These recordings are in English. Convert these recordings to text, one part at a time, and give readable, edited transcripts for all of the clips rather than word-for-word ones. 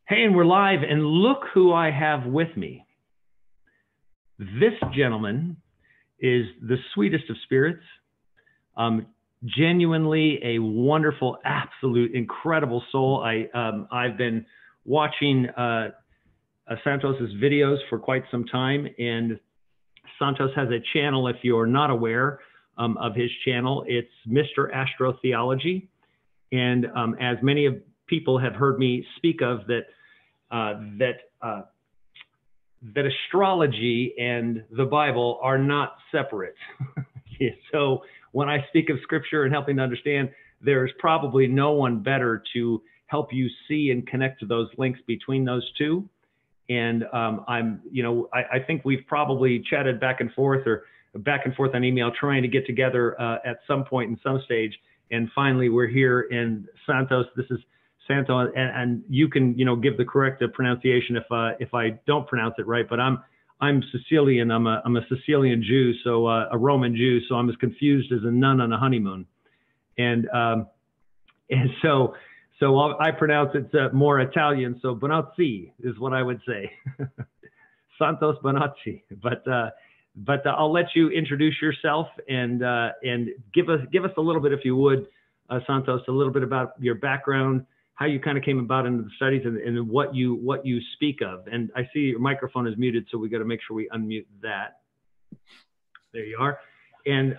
Hey, and we're live, and look who I have with me. This gentleman is the sweetest of spirits, genuinely a wonderful, absolute, incredible soul. I've been watching Santos's videos for quite some time, and Santos has a channel, if you're not aware of his channel. It's Mr. Astrotheology, and as many of people have heard me speak of that astrology and the Bible are not separate. So when I speak of scripture and helping to understand, there's probably no one better to help you see and connect to those links between those two. And I think we've probably chatted back and forth on email, trying to get together at some point in some stage. And finally, we're here. And Santos, this is Santos, and you can give the correct pronunciation if I don't pronounce it right. But I'm Sicilian. I'm a Sicilian Jew, so a Roman Jew. So I'm as confused as a nun on a honeymoon. And so I pronounce it more Italian. So bonacci is what I would say. Santos bonacci. But I'll let you introduce yourself and give us a little bit, if you would, Santos, a little bit about your background, how you kind of came about into the studies, and what you speak of. And I see your microphone is muted, so we got to make sure we unmute that. There you are. And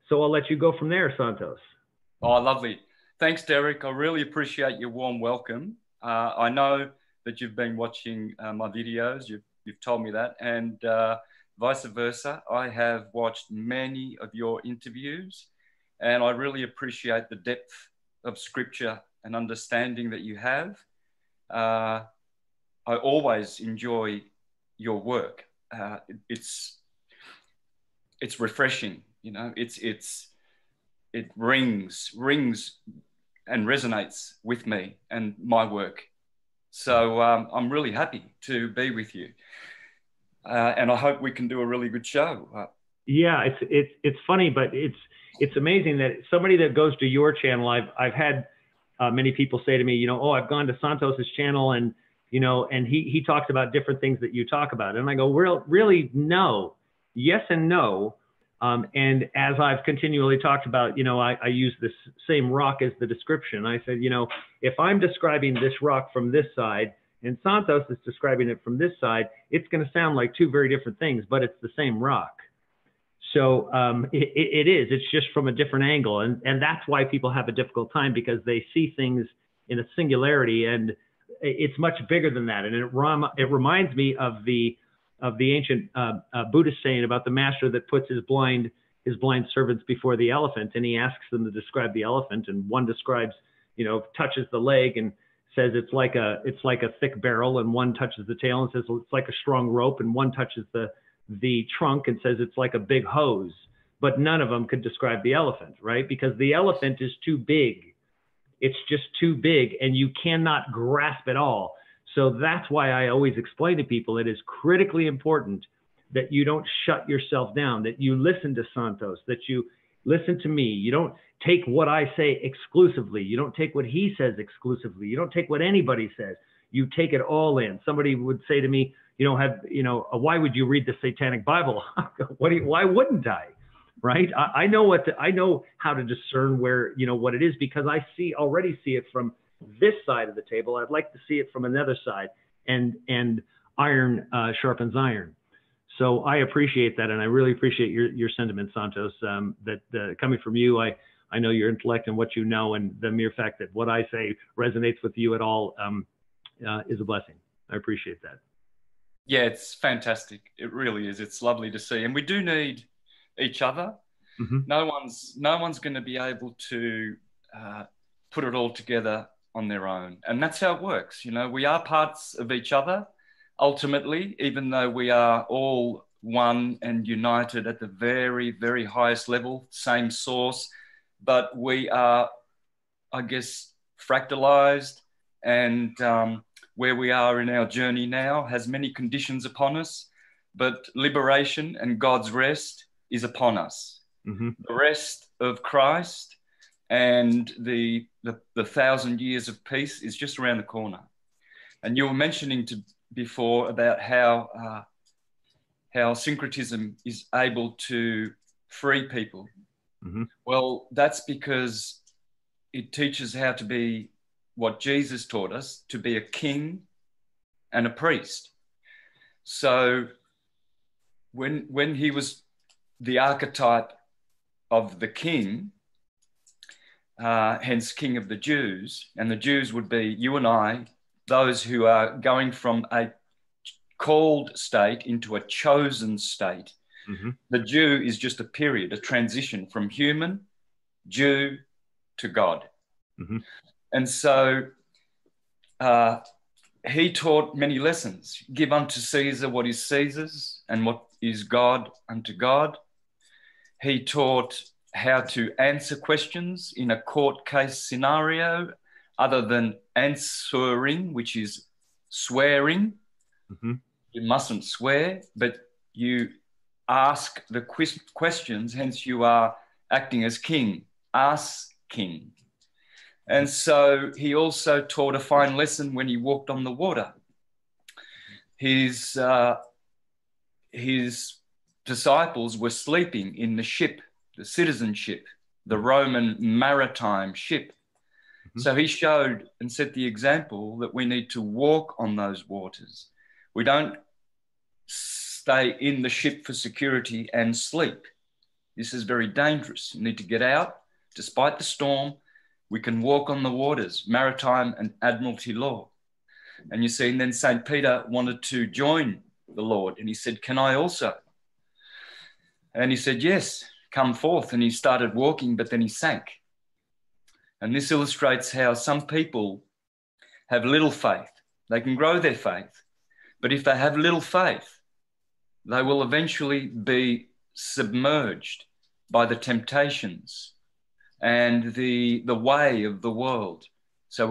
so I'll let you go from there, Santos. Oh, lovely. Thanks, Derek. I really appreciate your warm welcome. I know that you've been watching my videos. You've told me that, and vice versa. I have watched many of your interviews, and I really appreciate the depth of scripture and understanding that you have. I always enjoy your work. It's refreshing, it rings and resonates with me and my work. So I'm really happy to be with you, and I hope we can do a really good show. Yeah, it's funny, but it's amazing that somebody that goes to your channel, I've had many people say to me, oh, I've gone to Santos's channel, and and he talks about different things that you talk about, and I go, really, no, yes and no. And as I've continually talked about, I use this same rock as the description. I said, if I'm describing this rock from this side and Santos is describing it from this side, it's going to sound like two very different things, but it's the same rock. So it is. It's just from a different angle, and that's why people have a difficult time, because they see things in a singularity, and it's much bigger than that. And it reminds me of the ancient Buddhist saying about the master that puts his blind servants before the elephant, and he asks them to describe the elephant, and one describes, touches the leg and says it's like a thick barrel, and one touches the tail and says it's like a strong rope, and one touches the trunk and says it's like a big hose. But none of them could describe the elephant, right? Because the elephant is too big. It's just too big, and you cannot grasp it all. So that's why I always explain to people it is critically important that you don't shut yourself down, that you listen to Santos, that you listen to me. You don't take what I say exclusively. You don't take what he says exclusively. You don't take what anybody says. You take it all in. Somebody would say to me, why would you read the Satanic Bible? Why wouldn't I? Right? I know how to discern where, what it is, because I already see it from this side of the table. I'd like to see it from another side, and iron sharpens iron. So I appreciate that, and I really appreciate your sentiment, Santos. That coming from you, I know your intellect and what you know, and the mere fact that what I say resonates with you at all is a blessing. I appreciate that. Yeah, it's fantastic. It really is. It's lovely to see, and we do need each other. Mm-hmm. No one's going to be able to put it all together on their own, and that's how it works. We are parts of each other ultimately, even though we are all one and united at the very, very highest level, same source, but we are, I guess, fractalized, and where we are in our journey now has many conditions upon us, but liberation and God's rest is upon us. Mm-hmm. The rest of Christ and the 1,000 years of peace is just around the corner. And you were mentioning before about how syncretism is able to free people. Mm-hmm. Well, that's because it teaches how to be what Jesus taught us, to be a king and a priest. So when he was the archetype of the king, hence King of the Jews, and the Jews would be you and I, those who are going from a called state into a chosen state. Mm-hmm. The Jew is just a period, a transition from human, Jew to God. Mm-hmm. And so he taught many lessons. Give unto Caesar what is Caesar's, and what is God unto God. He taught how to answer questions in a court case scenario other than answering, which is swearing. Mm-hmm. You mustn't swear, but you ask the questions, hence you are acting as king, asking. And so he also taught a fine lesson when he walked on the water. His disciples were sleeping in the ship, the citizenship, the Roman maritime ship. Mm-hmm. So he showed and set the example that we need to walk on those waters. We don't stay in the ship for security and sleep. This is very dangerous. You need to get out. Despite the storm, we can walk on the waters, maritime and admiralty law. And you see, and then St. Peter wanted to join the Lord, and he said, can I also? And he said, yes, come forth. And he started walking, but then he sank. And this illustrates how some people have little faith. They can grow their faith, but if they have little faith, they will eventually be submerged by the temptations and the way of the world. So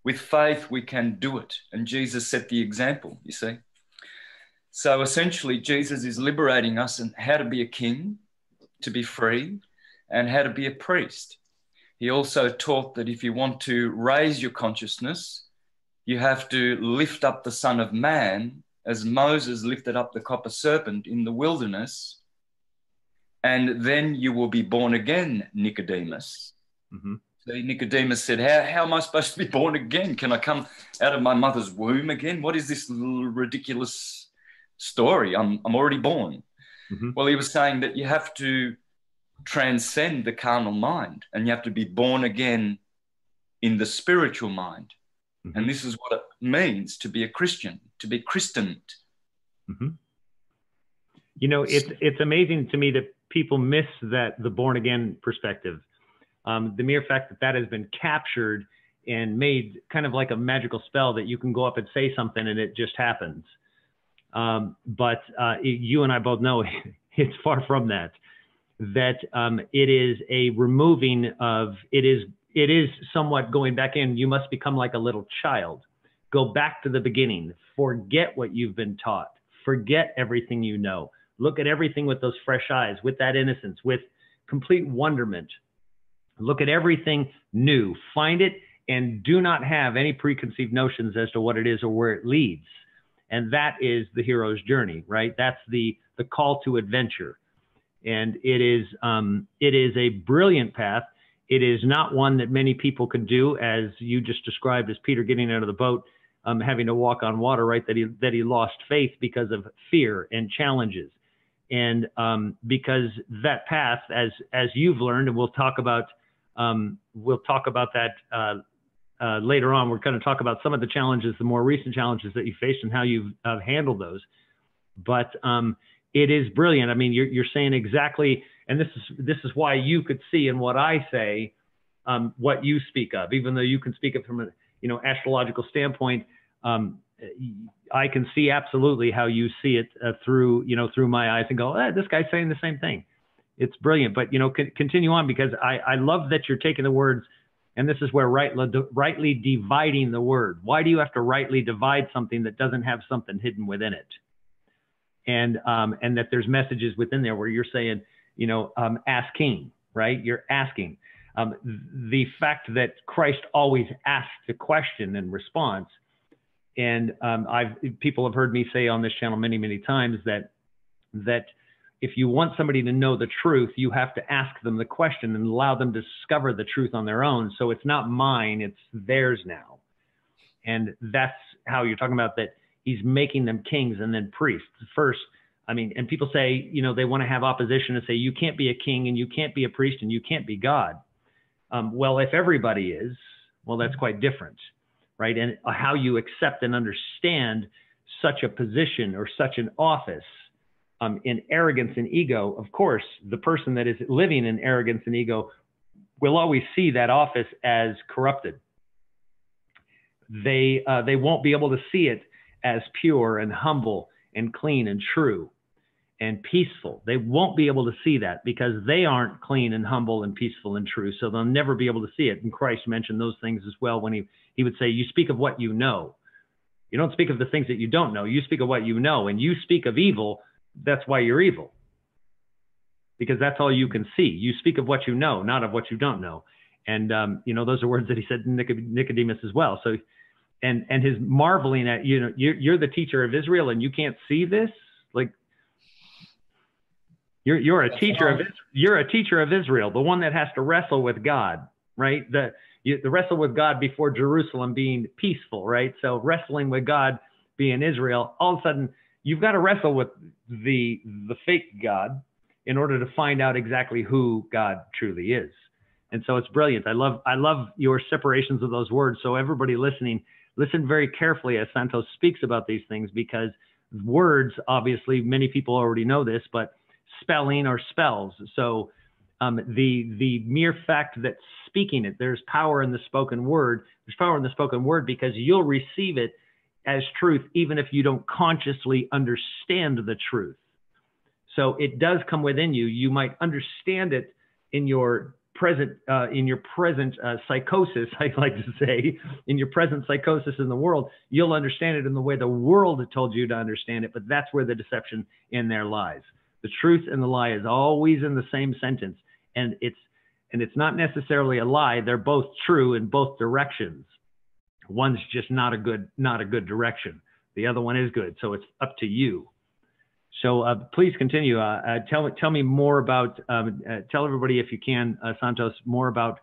with faith, we can do it. And Jesus set the example, you see. So essentially, Jesus is liberating us in how to be a king, to be free, and how to be a priest. He also taught that if you want to raise your consciousness, you have to lift up the Son of Man as Moses lifted up the copper serpent in the wilderness, and then you will be born again, Nicodemus. Mm-hmm. So Nicodemus said, how am I supposed to be born again? Can I come out of my mother's womb again? What is this ridiculous story? I'm already born. Mm-hmm. Well, he was saying that you have to transcend the carnal mind, and you have to be born again in the spiritual mind. Mm-hmm. And this is what it means to be a Christian, to be Christened. Mm-hmm. You know, it's amazing to me that people miss the born again perspective. The mere fact that has been captured and made kind of like a magical spell that you can go up and say something and it just happens. But you and I both know it's far from that. That it is a removing of, it is somewhat going back in. You must become like a little child. Go back to the beginning. Forget what you've been taught. Forget everything you know. Look at everything with those fresh eyes, with that innocence, with complete wonderment. Look at everything new. Find it and do not have any preconceived notions as to what it is or where it leads. And that is the hero's journey, right? That's the call to adventure. And it is a brilliant path. It is not one that many people can do, as you just described as Peter getting out of the boat, having to walk on water, right? That he lost faith because of fear and challenges. And because that path, as you've learned, and we'll talk about that later on. We're going to talk about some of the challenges, the more recent challenges that you faced and how you've handled those. But it is brilliant. I mean, you're saying exactly, and this is why you could see in what I say, what you speak of, even though you can speak it from a astrological standpoint. I can see absolutely how you see it through my eyes and go, this guy's saying the same thing. It's brilliant. But continue on, because I love that you're taking the words, and this is where rightly dividing the word. Why do you have to rightly divide something that doesn't have something hidden within it? And that there's messages within there where you're saying, asking, right? You're asking. The fact that Christ always asked the question in response And people have heard me say on this channel many, many times that if you want somebody to know the truth, you have to ask them the question and allow them to discover the truth on their own. So it's not mine, it's theirs now. And that's how you're talking about that he's making them kings and then priests first. I mean, and people say, you know, they want to have opposition and say, you can't be a king and you can't be a priest and you can't be God. Well, if everybody is, well, that's quite different, right? And how you accept and understand such a position or such an office in arrogance and ego, of course, the person that is living in arrogance and ego will always see that office as corrupted. They won't be able to see it as pure and humble and clean and true and peaceful. They won't be able to see that because they aren't clean and humble and peaceful and true. So they'll never be able to see it. And Christ mentioned those things as well when he would say, you speak of what you know. You don't speak of the things that you don't know. You speak of what you know. And you speak of evil. That's why you're evil. Because that's all you can see. You speak of what you know, not of what you don't know. And, you know, those are words that he said to Nicodemus as well. So, and his marveling at, you know, you're the teacher of Israel and you can't see this? Like, you're a teacher of Israel, the one that has to wrestle with God, right? The wrestle with God before Jerusalem being peaceful, right? So wrestling with God being Israel, all of a sudden you've got to wrestle with the fake God in order to find out exactly who God truly is. And so it's brilliant. I love your separations of those words. So everybody listening, listen very carefully as Santos speaks about these things, because words, obviously, many people already know this, but spelling or spells. So the mere fact that speaking it, there's power in the spoken word. There's power in the spoken word because you'll receive it as truth, even if you don't consciously understand the truth. So it does come within you. You might understand it in your present psychosis, I like to say, in your present psychosis in the world. You'll understand it in the way the world told you to understand it, but that's where the deception in there lies. The truth and the lie is always in the same sentence, and it's not necessarily a lie. They're both true in both directions. One's just not a good direction. The other one is good, so it's up to you. So please continue. Tell me more about. Tell everybody, if you can, Santos, more about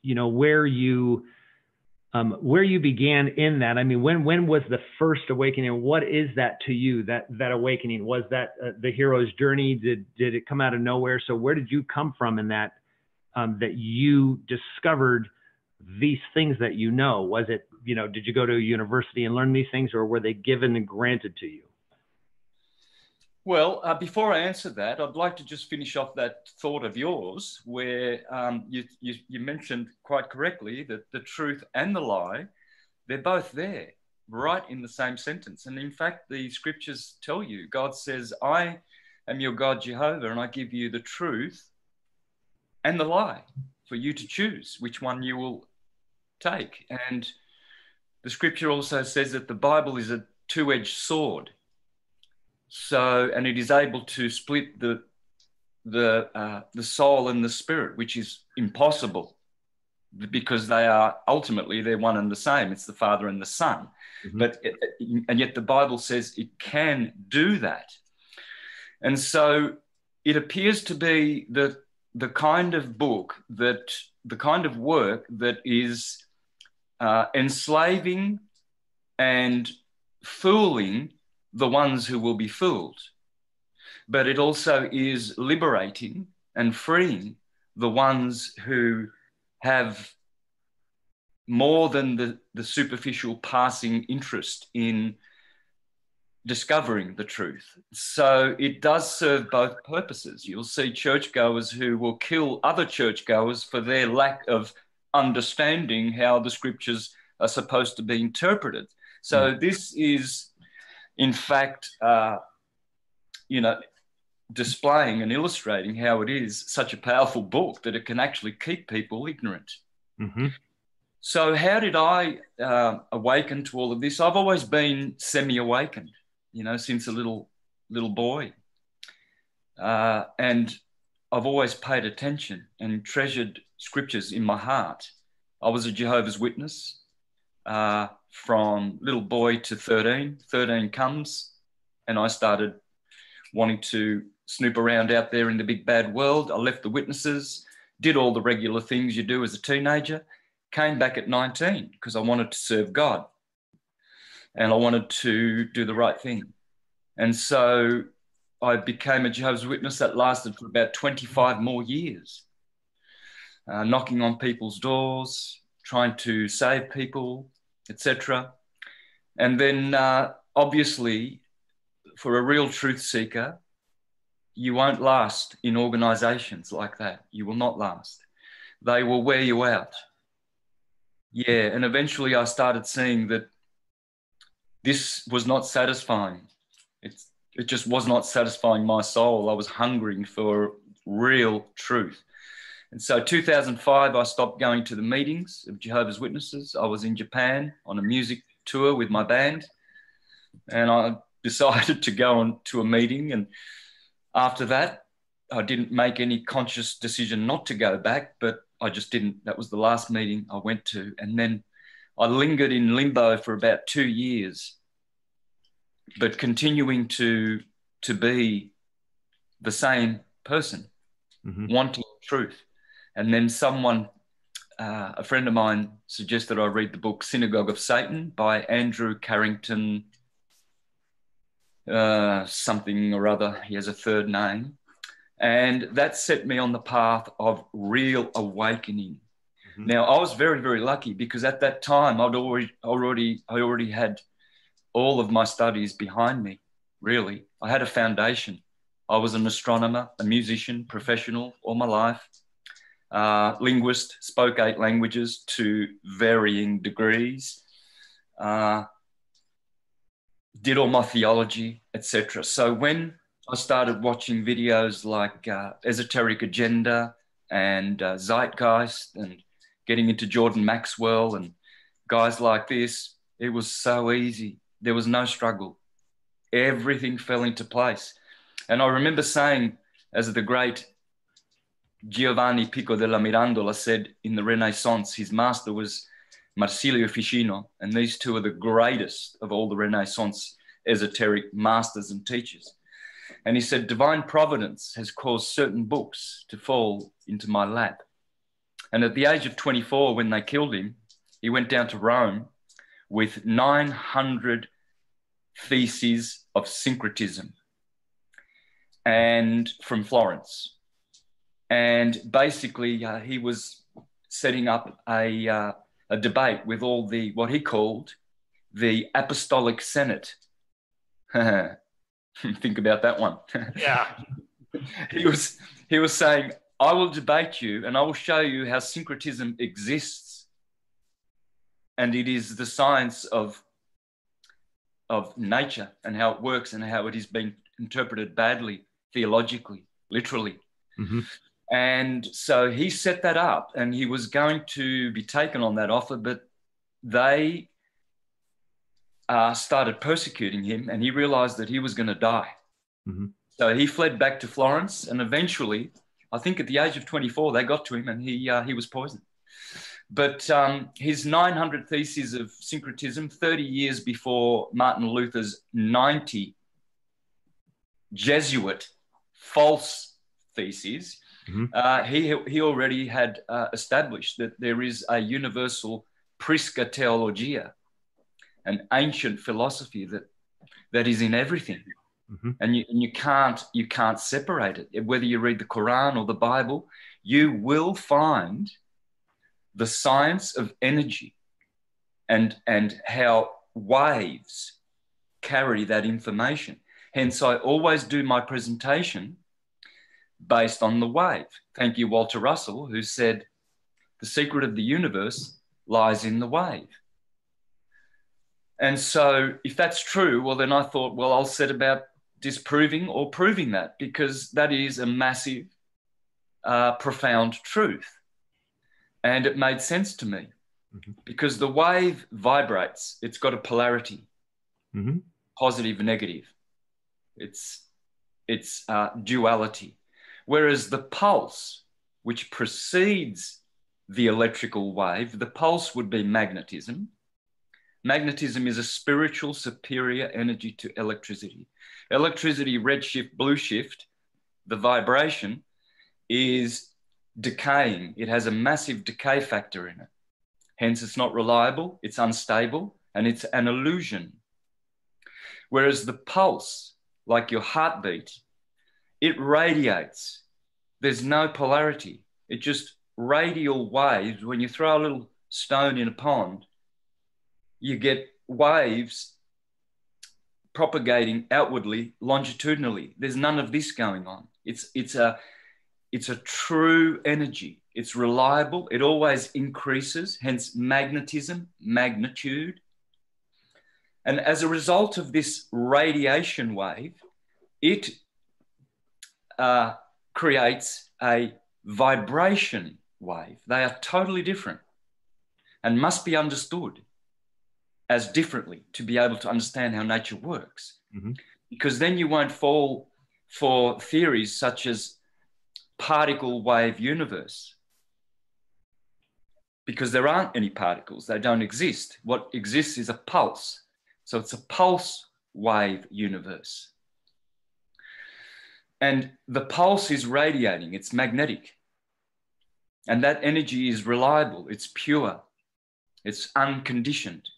you know, where you began in that. I mean, when was the first awakening? What is that to you? That awakening, was that the hero's journey? Did it come out of nowhere? So where did you come from in that that you discovered these things that you know? Was it, you know, did you go to a university and learn these things, or were they given and granted to you? Well, before I answer that, I'd like to just finish off that thought of yours, where you mentioned quite correctly that the truth and the lie, they're both there, right in the same sentence. And in fact, the scriptures tell you, God says, I am your God, Jehovah, and I give you the truth and the lie for you to choose which one you will take. And the scripture also says that the Bible is a two-edged sword. So, and it is able to split the soul and the spirit, which is impossible because they are ultimately, they're one and the same. It's the Father and the Son. Mm-hmm. And yet the Bible says it can do that. And so it appears to be the kind of book that, the kind of work that is enslaving and fooling the ones who will be fooled. But it also is liberating and freeing the ones who have more than the superficial passing interest in discovering the truth. So it does serve both purposes. You'll see churchgoers who will kill other churchgoers for their lack of understanding how the scriptures are supposed to be interpreted. So this is, in fact, you know, displaying and illustrating how it is such a powerful book that it can actually keep people ignorant. Mm-hmm. So how did I awaken to all of this? I've always been semi-awakened, you know, since a little boy. And I've always paid attention and treasured scriptures in my heart. I was a Jehovah's Witness from little boy to 13. 13 comes, and I started wanting to snoop around out there in the big bad world. I left the witnesses, did all the regular things you do as a teenager, came back at 19 because I wanted to serve God and I wanted to do the right thing. And so I became a Jehovah's Witness that lasted for about 25 more years, knocking on people's doors, trying to save people, etc. And then obviously, for a real truth seeker, you won't last in organizations like that. You will not last. They will wear you out. Yeah, and eventually I started seeing that this was not satisfying. It just was not satisfying my soul. I was hungering for real truth. And so 2005, I stopped going to the meetings of Jehovah's Witnesses. I was in Japan on a music tour with my band, and I decided to go on to a meeting. And after that, I didn't make any conscious decision not to go back, but I just didn't. That was the last meeting I went to. And then I lingered in limbo for about 2 years, but continuing to be the same person, wanting truth. And then someone, a friend of mine, suggested I read the book Synagogue of Satan by Andrew Carrington, something or other. He has a third name. And that set me on the path of real awakening. Now, I was very, very lucky because at that time I already had all of my studies behind me, really. I had a foundation. I was an astronomer, a musician, professional all my life, linguist, spoke 8 languages to varying degrees, did all my theology, etc. So when I started watching videos like Esoteric Agenda and Zeitgeist and getting into Jordan Maxwell and guys like this, it was so easy. There was no struggle. Everything fell into place. And I remember saying, as the great Giovanni Pico della Mirandola said in the Renaissance, his master was Marsilio Ficino, and these two are the greatest of all the Renaissance esoteric masters and teachers. And he said, divine providence has caused certain books to fall into my lap. And at the age of 24, when they killed him, he went down to Rome with 900 theses of syncretism and from Florence. And basically, he was setting up a debate with all the, what he called the Apostolic Senate. Think about that one. Yeah. He was saying, I will debate you and I will show you how syncretism exists. And it is the science of nature and how it works and how it is being interpreted badly, theologically, literally. And so he set that up and he was going to be taken on that offer, but they started persecuting him and he realized that he was going to die. So he fled back to Florence, and eventually, I think at the age of 24, they got to him and he was poisoned. But his 900 theses of syncretism, 30 years before Martin Luther's 90 Jesuit false theses, he already had established that there is a universal Prisca Theologia, an ancient philosophy that is in everything. And you can't separate it. Whether you read the Quran or the Bible, you will find the science of energy and how waves carry that information. Hence, I always do my presentation based on the wave. Thank you, Walter Russell, who said, the secret of the universe lies in the wave. And so if that's true, well, then I thought, well, I'll set about disproving or proving that, because that is a massive, profound truth. And it made sense to me because the wave vibrates. It's got a polarity, positive, negative. It's duality. Whereas the pulse, which precedes the electrical wave, the pulse would be magnetism. Magnetism is a spiritual superior energy to electricity. Electricity, redshift, blue shift, the vibration is decaying. It has a massive decay factor in it. Hence, it's not reliable, it's unstable, and it's an illusion. Whereas the pulse, like your heartbeat, it radiates. There's no polarity. It just radial waves. When you throw a little stone in a pond, you get waves propagating outwardly, longitudinally. There's none of this going on. It's a true energy. It's reliable. It always increases, hence magnetism, magnitude. And as a result of this radiation wave, it creates a vibration wave. They are totally different and must be understood as differently to be able to understand how nature works. Mm-hmm. Because then you won't fall for theories such as particle wave universe, because there aren't any particles. They don't exist. What exists is a pulse. So it's a pulse wave universe. And the pulse is radiating. It's magnetic. And that energy is reliable. It's pure. It's unconditioned.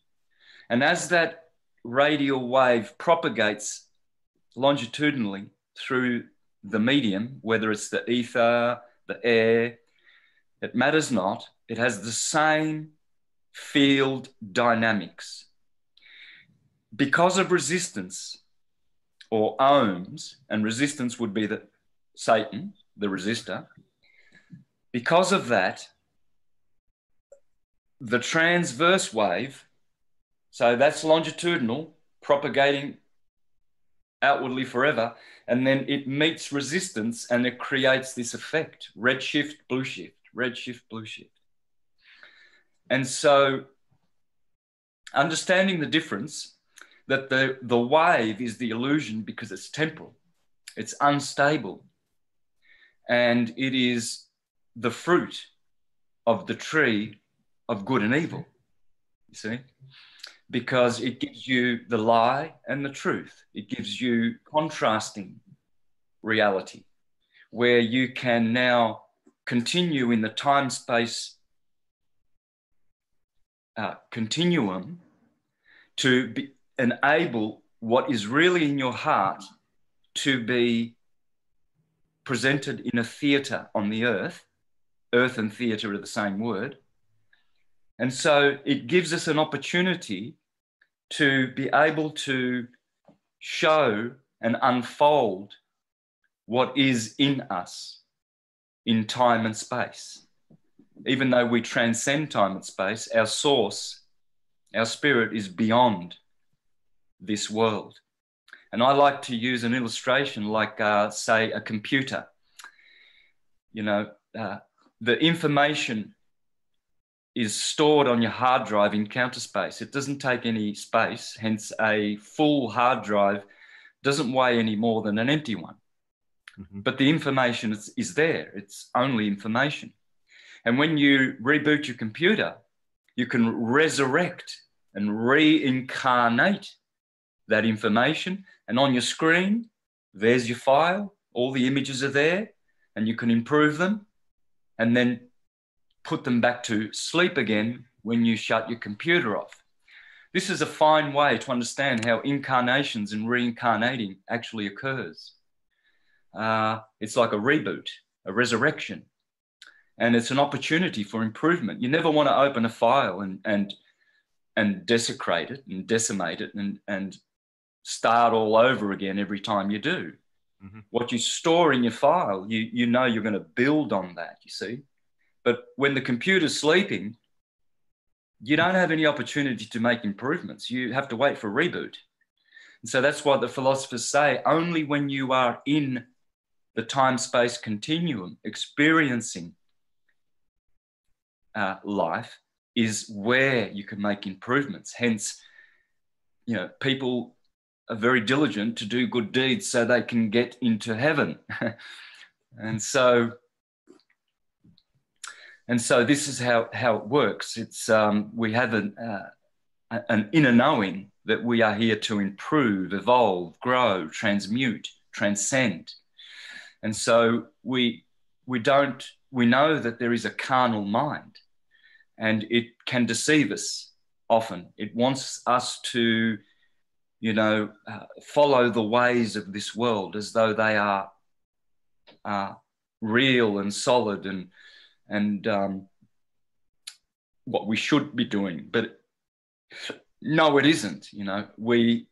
And as that radial wave propagates longitudinally through the medium, whether it's the ether, the air, it matters not. It has the same field dynamics. Because of resistance or ohms, and resistance would be Satan, the resistor, because of that, the transverse wave, so that's longitudinal, propagating outwardly forever, and then it meets resistance and it creates this effect, red shift, blue shift, red shift, blue shift. And so understanding the difference, that the wave is the illusion because it's temporal, it's unstable, and it is the fruit of the tree of good and evil, you see? Because it gives you the lie and the truth. It gives you contrasting reality where you can now continue in the time-space continuum to enable what is really in your heart to be presented in a theatre on the earth. Earth and theatre are the same word. And so it gives us an opportunity to be able to show and unfold what is in us in time and space. Even though we transcend time and space, our source, our spirit is beyond this world. And I like to use an illustration like, say, a computer. You know, the information is stored on your hard drive in counter space. It doesn't take any space, hence a full hard drive doesn't weigh any more than an empty one. Mm-hmm. But the information is there. It's only information. And when you reboot your computer, you can resurrect and reincarnate that information. And on your screen, there's your file. All the images are there, and you can improve them and then put them back to sleep again when you shut your computer off. This is a fine way to understand how incarnations and reincarnating actually occurs. It's like a reboot, a resurrection, and it's an opportunity for improvement. You never want to open a file and desecrate it and decimate it and start all over again every time you do. Mm-hmm. What you store in your file, you know you're going to build on that, you see. But when the computer's sleeping, you don't have any opportunity to make improvements. You have to wait for a reboot. And so that's what the philosophers say. Only when you are in the time-space continuum, experiencing life, is where you can make improvements. Hence, you know, people are very diligent to do good deeds so they can get into heaven. And so this is how it works. It's we have an inner knowing that we are here to improve, evolve, grow, transmute, transcend. And so we know that there is a carnal mind, and it can deceive us often. It wants us to, follow the ways of this world as though they are real and solid and what we should be doing. But no, it isn't. We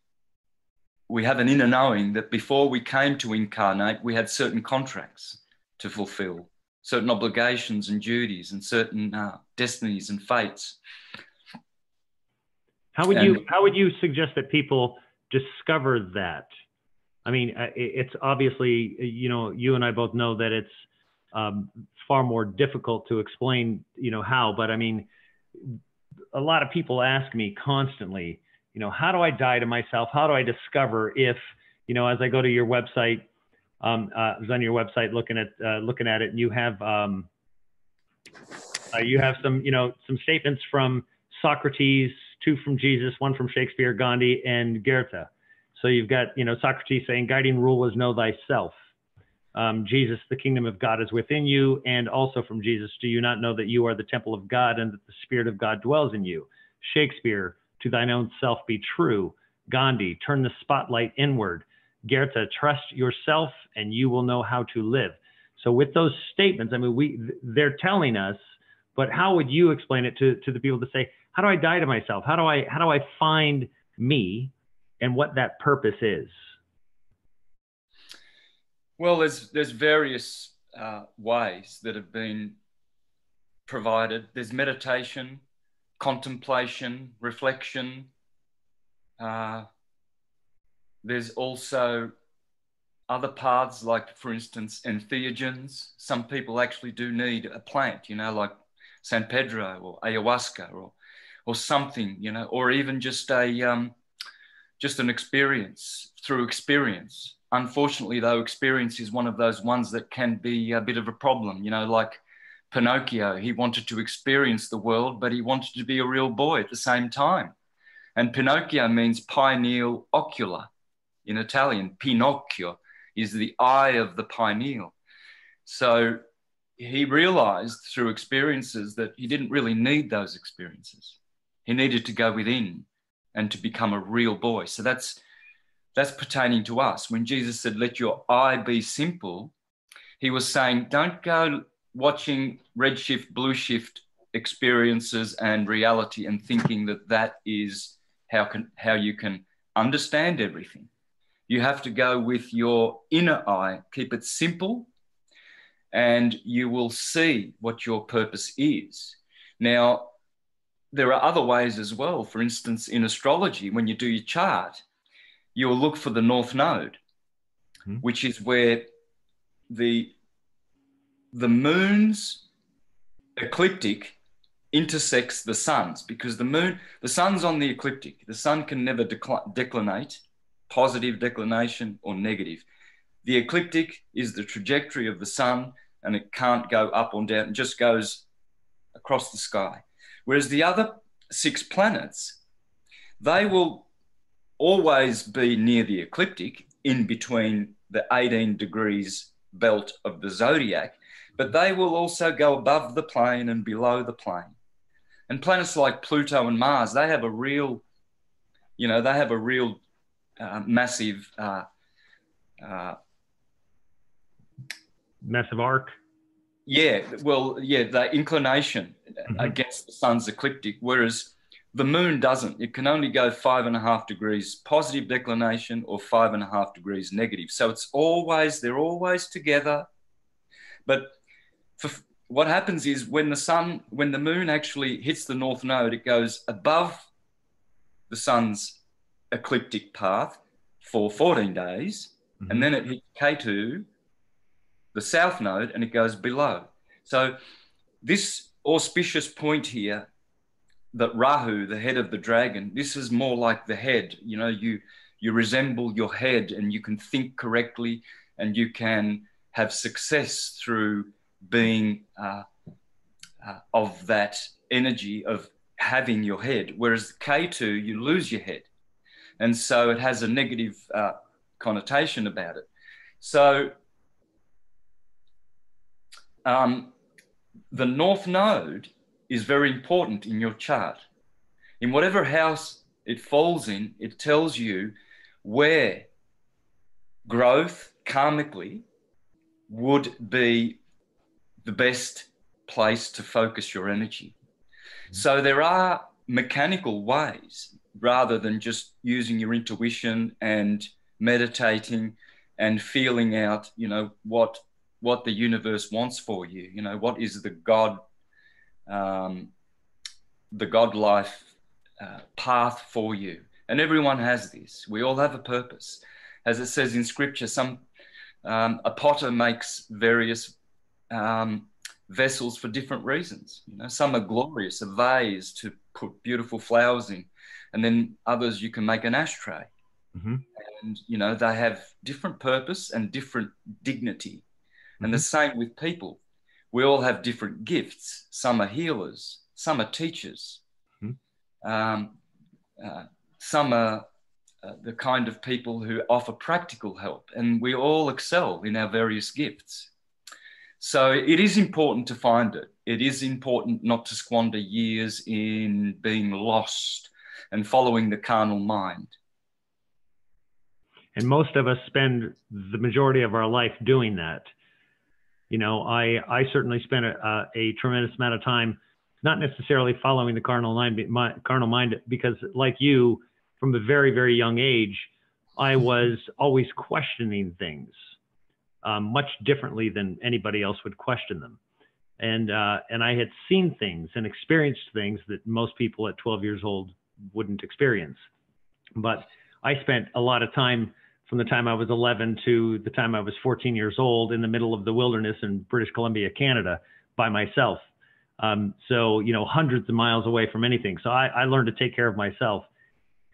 have an inner knowing that before we came to incarnate, we had certain contracts to fulfill, certain obligations and duties, and certain destinies and fates. How would you suggest that people discover that? I mean, it's obviously, you and I both know that it's far more difficult to explain, how, but I mean, a lot of people ask me constantly, how do I die to myself? How do I discover if, as I go to your website, I was on your website looking at it, and you have some statements from Socrates, 2 from Jesus, 1 from Shakespeare, Gandhi, and Goethe. So you've got, Socrates saying, guiding rule is know thyself. Jesus, the kingdom of God is within you. And also from Jesus, do you not know that you are the temple of God and that the Spirit of God dwells in you? Shakespeare, to thine own self be true. Gandhi, turn the spotlight inward. Goethe, trust yourself and you will know how to live. So with those statements, I mean, they're telling us, but how would you explain it to the people to say, how do I die to myself? How do I find me and what that purpose is? Well, there's various ways that have been provided. There's meditation, contemplation, reflection. There's also other paths, like, for instance, entheogens. Some people actually do need a plant, like San Pedro or ayahuasca or something, or even just an experience through experience. Unfortunately, though, experience is one of those ones that can be a bit of a problem, like Pinocchio. He wanted to experience the world, but he wanted to be a real boy at the same time. And Pinocchio means pineal ocular in Italian. Pinocchio is the eye of the pineal. So he realized through experiences that he didn't really need those experiences. He needed to go within and to become a real boy. So that's pertaining to us. When Jesus said, let your eye be simple, he was saying, don't go watching red shift, blue shift experiences and reality and thinking that is how you can understand everything. You have to go with your inner eye, keep it simple, and you will see what your purpose is. Now, there are other ways as well. For instance, in astrology, when you do your chart, you will look for the North Node, which is where the moon's ecliptic intersects the sun's, because the sun's on the ecliptic. The sun can never declinate, positive declination or negative. The ecliptic is the trajectory of the sun, and it can't go up or down. It just goes across the sky. Whereas the other 6 planets, they will always be near the ecliptic, in between the 18 degrees belt of the zodiac, but they will also go above the plane and below the plane. And planets like Pluto and Mars, they have a real, massive massive arc. The inclination against the sun's ecliptic, whereas the moon doesn't. It can only go 5.5 degrees positive declination or 5.5 degrees negative. So they're always together. But what happens is when the moon actually hits the North Node, it goes above the sun's ecliptic path for 14 days, and then it hits K2, the South Node, and it goes below. So this auspicious point here, that Rahu, the head of the dragon, this is more like the head. You resemble your head, and you can think correctly, and you can have success through being of that energy of having your head, whereas K2, you lose your head. And so it has a negative connotation about it. So the North Node is very important in your chart. In whatever house it falls in, it tells you where growth karmically would be the best place to focus your energy. So there are mechanical ways, rather than just using your intuition and meditating and feeling out, you know, what the universe wants for you. You know, what is the God life path for you. And everyone has this. We all have a purpose. As it says in scripture, a potter makes various vessels for different reasons. You know, some are glorious, a vase to put beautiful flowers in, and then others you can make an ashtray. Mm-hmm. And, you know, they have different purpose and different dignity. Mm-hmm. And the same with people. We all have different gifts. Some are healers, some are teachers. Mm-hmm. Some are the kind of people who offer practical help, and we all excel in our various gifts. So it is important to find it. It is important not to squander years in being lost and following the carnal mind. And most of us spend the majority of our life doing that. You know, I certainly spent a tremendous amount of time not necessarily following the carnal mind, because like you, from a very, very young age, I was always questioning things much differently than anybody else would question them. And I had seen things and experienced things that most people at 12 years old wouldn't experience. But I spent a lot of time from the time I was 11 to the time I was 14 years old in the middle of the wilderness in British Columbia, Canada, by myself. So, you know, hundreds of miles away from anything. So I learned to take care of myself.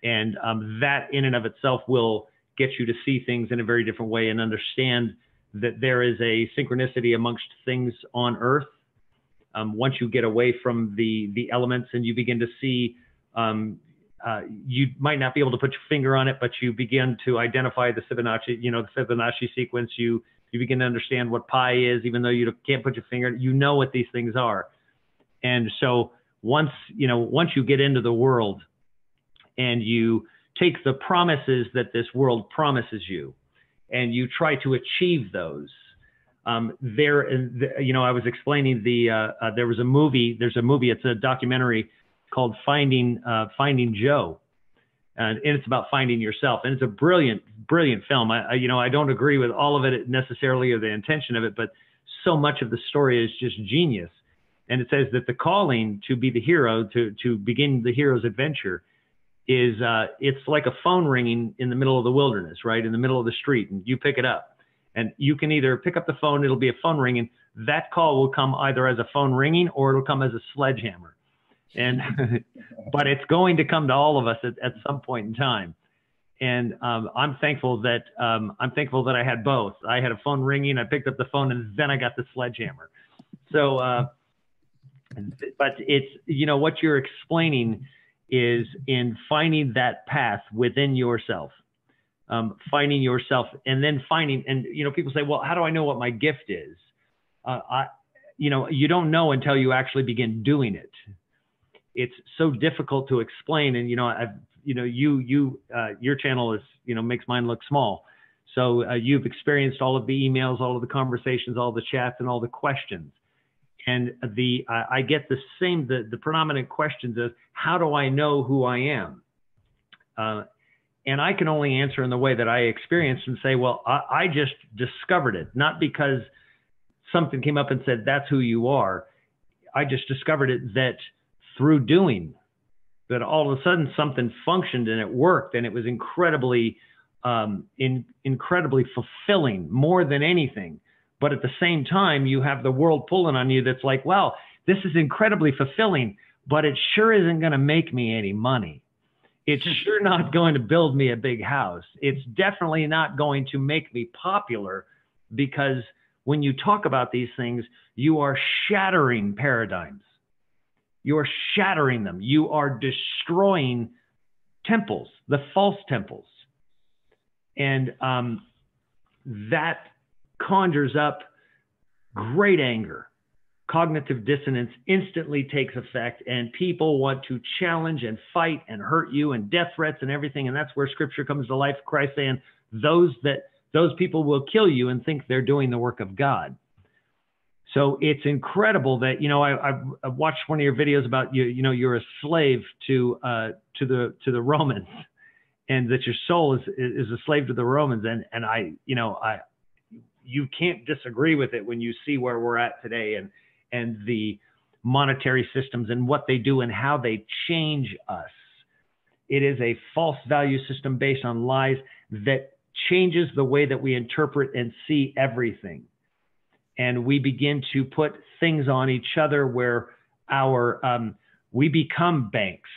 And that in and of itself will get you to see things in a very different way and understand that there is a synchronicity amongst things on Earth. Once you get away from the elements and you begin to see, you might not be able to put your finger on it, but you begin to identify the Fibonacci, you know, the Fibonacci sequence. You begin to understand what pi is, even though you can't put your finger, you know what these things are. And so once you get into the world and you take the promises that this world promises you and you try to achieve those, I was explaining there's a movie, it's a documentary called Finding Joe. And it's about finding yourself. And it's a brilliant, brilliant film. I don't agree with all of it necessarily or the intention of it, but so much of the story is just genius. And it says that the calling to be the hero, to begin the hero's adventure, is it's like a phone ringing in the middle of the wilderness, right? In the middle of the street, and you pick it up. And you can either pick up the phone, it'll be a phone ringing. That call will come either as a phone ringing or it'll come as a sledgehammer. And but it's going to come to all of us at some point in time. And I'm thankful that I had both. I had a phone ringing, I picked up the phone, and then I got the sledgehammer. So, but it's, you know, what you're explaining is in finding that path within yourself, finding yourself, and then finding, and, you know, people say, well, how do I know what my gift is? You don't know until you actually begin doing it. It's so difficult to explain. And, your channel is, makes mine look small. So you've experienced all of the emails, all of the conversations, all the chats, and all the questions. And I get the predominant questions is, how do I know who I am? And I can only answer in the way that I experienced and say, well, I just discovered it, not because something came up and said, that's who you are. I just discovered it that through doing, that all of a sudden something functioned and it worked, and it was incredibly fulfilling, more than anything. But at the same time, you have the world pulling on you that's like, well, this is incredibly fulfilling, but it sure isn't going to make me any money. It's sure not going to build me a big house. It's definitely not going to make me popular, because when you talk about these things, you are shattering paradigms. You are shattering them. You are destroying temples, the false temples. And that conjures up great anger. Cognitive dissonance instantly takes effect, and people want to challenge and fight and hurt you, and death threats and everything. And that's where scripture comes to life. Christ saying those people will kill you and think they're doing the work of God. So it's incredible that, you know, I've watched one of your videos about you're a slave to the Romans, and that your soul is a slave to the Romans. And you can't disagree with it when you see where we're at today, and the monetary systems and what they do and how they change us. It is a false value system based on lies that changes the way that we interpret and see everything. And we begin to put things on each other where we become banks.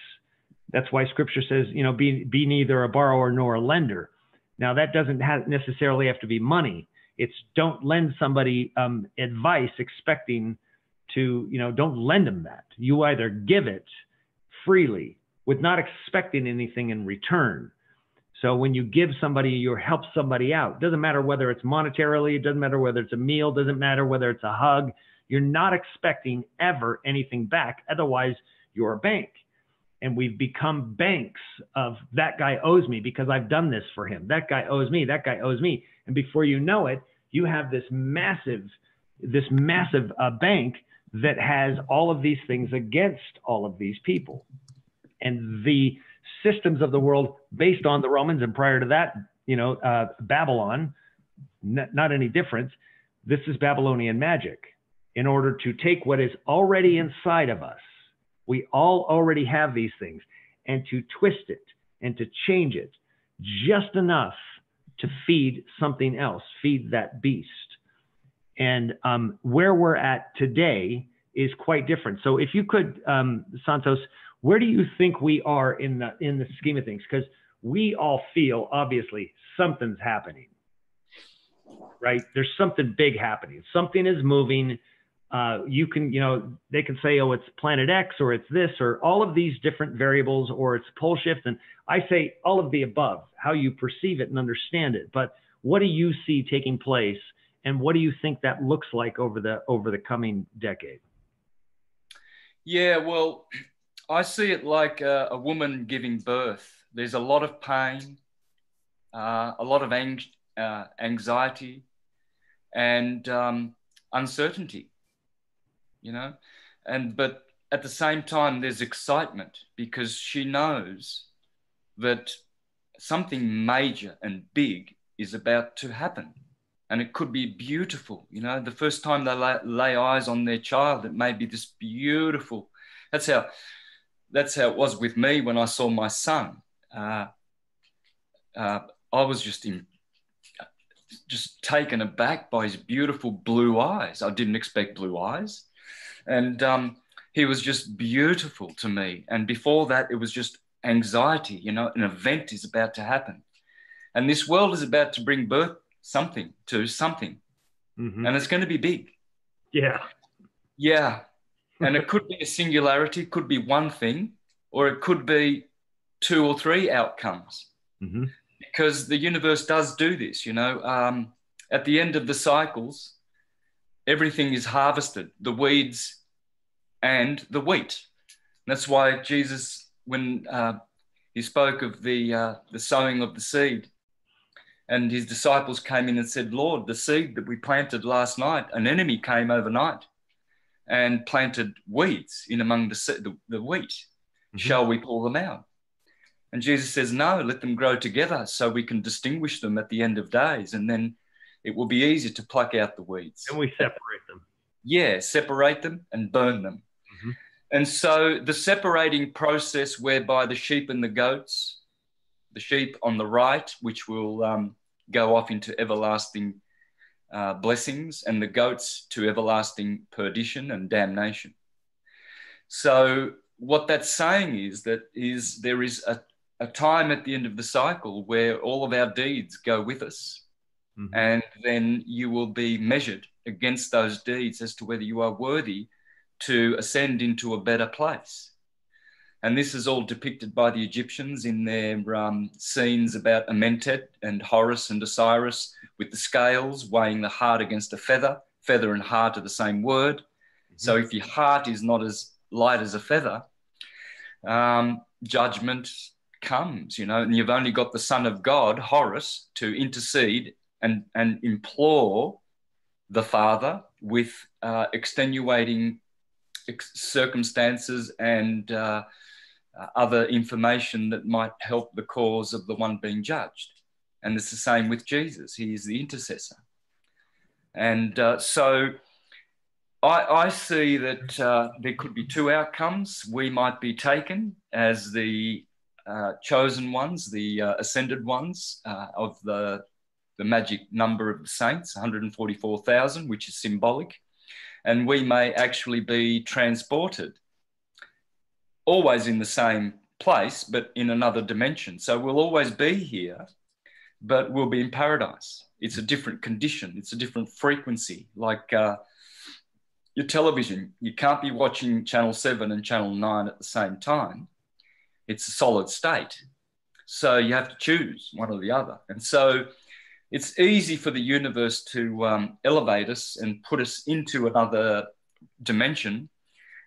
That's why scripture says, be neither a borrower nor a lender. Now, that doesn't necessarily have to be money. It's don't lend somebody advice expecting to, don't lend them that. You either give it freely with not expecting anything in return. So when you give somebody, you help somebody out. Doesn't matter whether it's monetarily, it doesn't matter whether it's a meal, doesn't matter whether it's a hug. You're not expecting ever anything back. Otherwise, you're a bank. And we've become banks of that guy owes me because I've done this for him. That guy owes me. That guy owes me. And before you know it, you have this massive bank that has all of these things against all of these people. And the systems of the world based on the Romans, and prior to that, Babylon, not any difference. This is Babylonian magic. In order to take what is already inside of us, we all already have these things, and to twist it and to change it just enough to feed something else, feed that beast. And where we're at today is quite different. So if you could, Santos, where do you think we are in the scheme of things? Because we all feel, obviously, something's happening, right? There's something big happening. Something is moving. They can say, oh, it's planet X, or it's this, or all of these different variables, or it's pole shift. And I say all of the above, how you perceive it and understand it. But what do you see taking place, and what do you think that looks like over the coming decade? Yeah, well, I see it like a woman giving birth. There's a lot of pain, a lot of anxiety, and uncertainty, but at the same time, there's excitement because she knows that something major and big is about to happen. And it could be beautiful, the first time they lay eyes on their child, it may be this beautiful. That's how it was with me when I saw my son. I was just taken aback by his beautiful blue eyes. I didn't expect blue eyes. And he was just beautiful to me. And before that, it was just anxiety, an event is about to happen. And this world is about to bring birth to something. Mm-hmm. And it's going to be big. Yeah. Yeah. And it could be a singularity, could be one thing, or it could be 2 or 3 outcomes. Mm-hmm. Because the universe does do this, at the end of the cycles, everything is harvested, the weeds and the wheat. And that's why Jesus, when he spoke of the sowing of the seed, and his disciples came in and said, Lord, the seed that we planted last night, an enemy came overnight and planted weeds in among the wheat. Mm-hmm. Shall we pull them out? And Jesus says, no, let them grow together so we can distinguish them at the end of days. And then it will be easy to pluck out the weeds. And we separate them. Yeah, separate them and burn them. Mm-hmm. And so the separating process whereby the sheep and the goats, the sheep on the right, which will go off into everlasting blessings, and the goats to everlasting perdition and damnation. So what that's saying is that there is a time at the end of the cycle where all of our deeds go with us. Mm-hmm. And then you will be measured against those deeds as to whether you are worthy to ascend into a better place. And this is all depicted by the Egyptians in their scenes about Amentet and Horus and Osiris, with the scales weighing the heart against a feather. Feather and heart are the same word. So if your heart is not as light as a feather, judgment comes, you know, and you've only got the Son of God, Horus, to intercede and implore the Father with extenuating circumstances and other information that might help the cause of the one being judged. And it's the same with Jesus. He is the intercessor. And so I see that there could be two outcomes. We might be taken as the chosen ones, the ascended ones of the magic number of the saints, 144,000, which is symbolic. And we may actually be transported, always in the same place, but in another dimension. So we'll always be here, but we'll be in paradise. It's a different condition. It's a different frequency. Like your television, you can't be watching Channel 7 and Channel 9 at the same time. It's a solid state. So you have to choose one or the other. And so it's easy for the universe to elevate us and put us into another dimension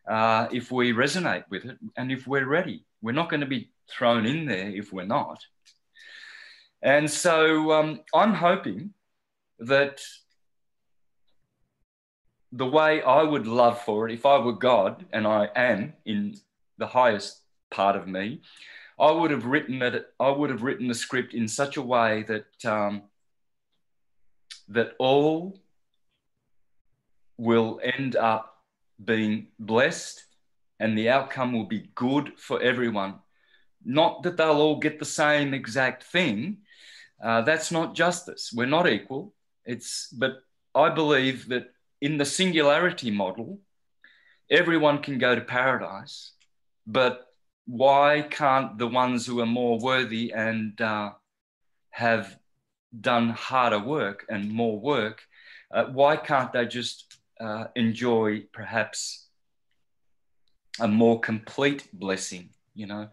if we resonate with it and if we're ready. We're not going to be thrown in there if we're not. And so I'm hoping that the way I would love for it, if I were God, and I am in the highest part of me, I would have written the script in such a way that that all will end up being blessed and the outcome will be good for everyone. Not that they'll all get the same exact thing. That's not justice. We're not equal. But I believe that in the singularity model, everyone can go to paradise, but why can't the ones who are more worthy and have done harder work and more work, why can't they just enjoy perhaps a more complete blessing, you know,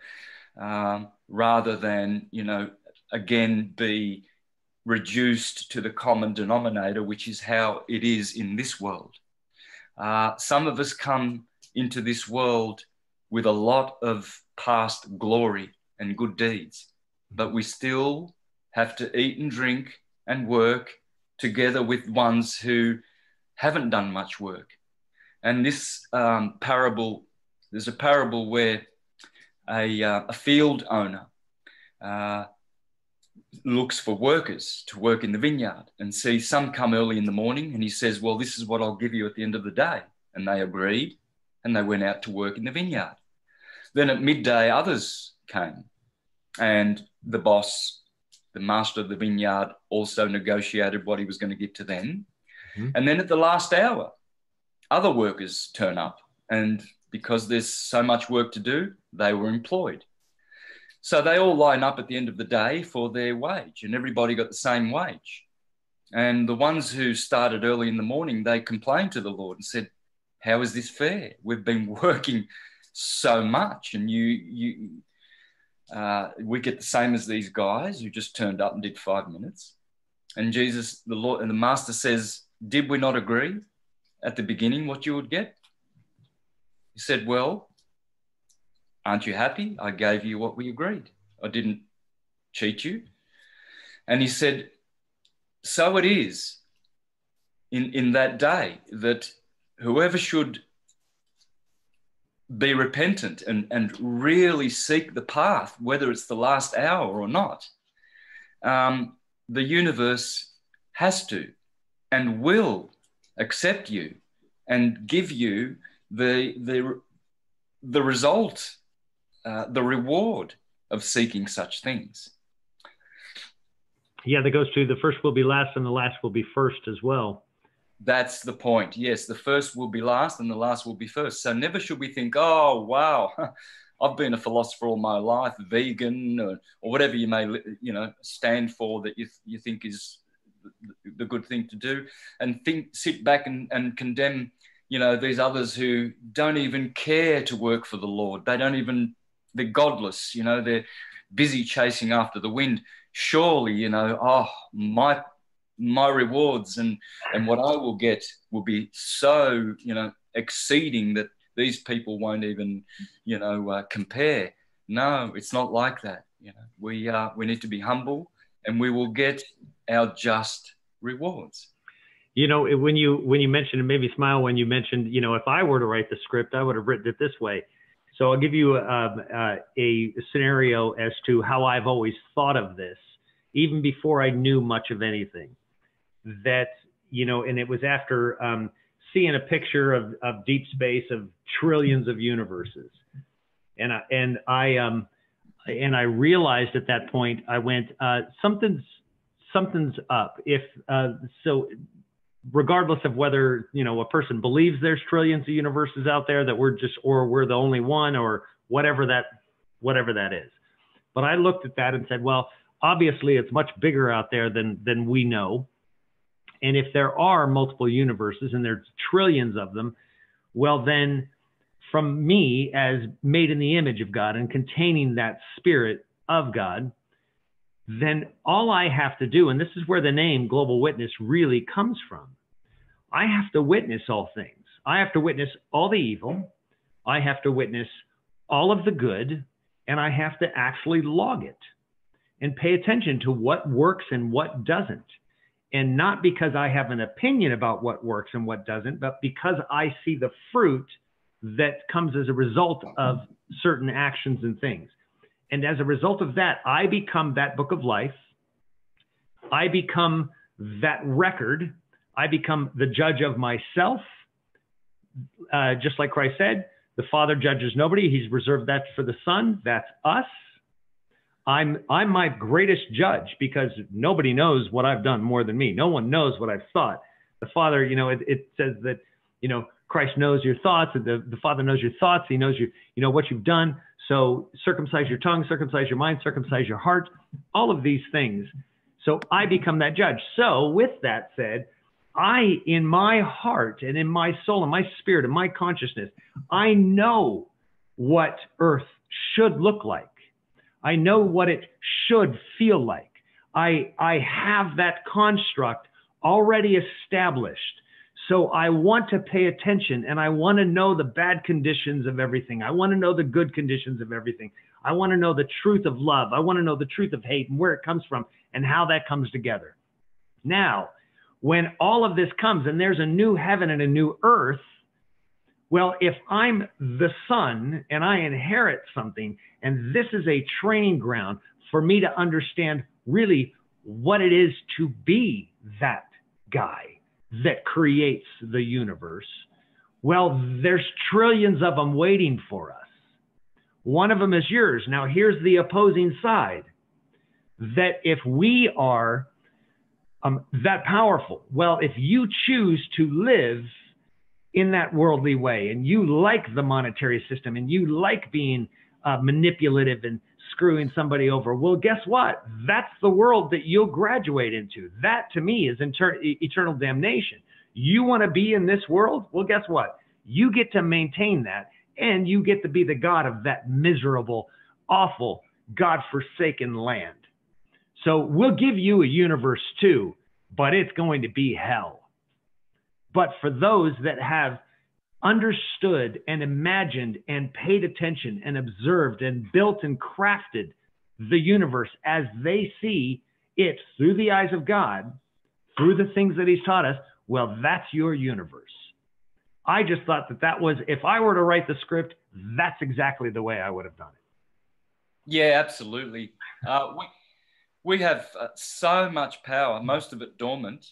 rather than, you know, again be reduced to the common denominator, which is how it is in this world. Some of us come into this world with a lot of past glory and good deeds, but we still have to eat and drink and work together with ones who haven't done much work. And this parable, there's a parable where a field owner looks for workers to work in the vineyard and sees some come early in the morning, and he says, well, this is what I'll give you at the end of the day. And they agreed, and they went out to work in the vineyard. Then at midday, others came, and the boss, the master of the vineyard, also negotiated what he was going to give to them. Mm-hmm. And then at the last hour, other workers turn up, and because there's so much work to do, they were employed. So they all line up at the end of the day for their wage, and everybody got the same wage. And the ones who started early in the morning, they complained to the Lord and said, how is this fair? We've been working so much, and we get the same as these guys who just turned up and did 5 minutes. And Jesus, the Lord and the Master says, did we not agree at the beginning what you would get? He said, well, aren't you happy? I gave you what we agreed. I didn't cheat you. And he said, so it is in that day that whoever should be repentant and really seek the path, whether it's the last hour or not, the universe has to and will accept you and give you the result, the reward of seeking such things. Yeah, that goes to the first will be last and the last will be first as well. That's the point. Yes, the first will be last and the last will be first. So never should we think, oh, wow, I've been a philosopher all my life, vegan or whatever you may, stand for that you think is the good thing to do, and sit back and condemn, you know, these others who don't even care to work for the Lord. They're godless, you know, they're busy chasing after the wind. Surely, you know, oh, my rewards and what I will get will be so, you know, exceeding that these people won't even, you know, compare. No, it's not like that. You know, we need to be humble, and we will get our just rewards. You know, when you mentioned, it made me smile when you mentioned, you know, if I were to write the script, I would have written it this way. So I'll give you a scenario as to how I've always thought of this, even before I knew much of anything. That, you know, and it was after seeing a picture of deep space, of trillions of universes, and I realized at that point, I went, something's up. So regardless of whether, you know, a person believes there's trillions of universes out there, that we're the only one, or whatever that is. But I looked at that and said, well, obviously it's much bigger out there than we know. And if there are multiple universes and there's trillions of them, well, then from me, as made in the image of God and containing that spirit of God, then all I have to do, and this is where the name Global Witness really comes from, I have to witness all things. I have to witness all the evil. I have to witness all of the good, and I have to actually log it and pay attention to what works and what doesn't. And not because I have an opinion about what works and what doesn't, but because I see the fruit that comes as a result of certain actions and things. And as a result of that, I become that book of life. I become that record. I become the judge of myself. Just like Christ said, the Father judges nobody. He's reserved that for the Son. That's us. I'm my greatest judge, because nobody knows what I've done more than me. No one knows what I've thought. The Father, you know, it says that, you know, Christ knows your thoughts, and the Father knows your thoughts. He knows you know what you've done. So circumcise your tongue, circumcise your mind, circumcise your heart, all of these things. So I become that judge. So with that said, I, in my heart and in my soul and my spirit and my consciousness, I know what earth should look like. I know what it should feel like. I have that construct already established. So I want to pay attention, and I want to know the bad conditions of everything. I want to know the good conditions of everything. I want to know the truth of love. I want to know the truth of hate and where it comes from and how that comes together. Now, when all of this comes and there's a new heaven and a new earth, well, if I'm the son and I inherit something, and this is a training ground for me to understand really what it is to be that guy that creates the universe, well, there's trillions of them waiting for us. One of them is yours. Now, here's the opposing side, that if we are that powerful, well, if you choose to live in that worldly way, and you like the monetary system, and you like being manipulative and screwing somebody over, well, guess what? That's the world that you'll graduate into. That, to me, is eternal damnation. You want to be in this world? Well, guess what? You get to maintain that, and you get to be the God of that miserable, awful, God-forsaken land. So we'll give you a universe too, but it's going to be hell. But for those that have understood and imagined and paid attention and observed and built and crafted the universe as they see it through the eyes of God, through the things that he's taught us, well, that's your universe. I just thought that was, if I were to write the script, that's exactly the way I would have done it. Yeah, absolutely. We have so much power, most of it dormant,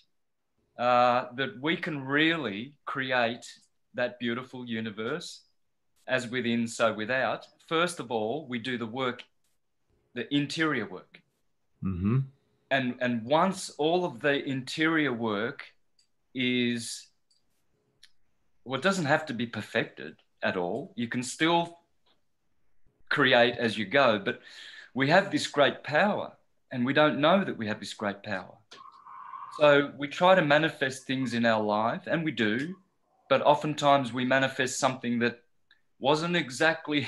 that we can really create that beautiful universe, as within, so without. First of all, we do the work, the interior work. Mm-hmm. And once all of the interior work is, well, it doesn't have to be perfected at all. You can still create as you go, but we have this great power, and we don't know that we have this great power. So we try to manifest things in our life, and we do, but oftentimes we manifest something that wasn't exactly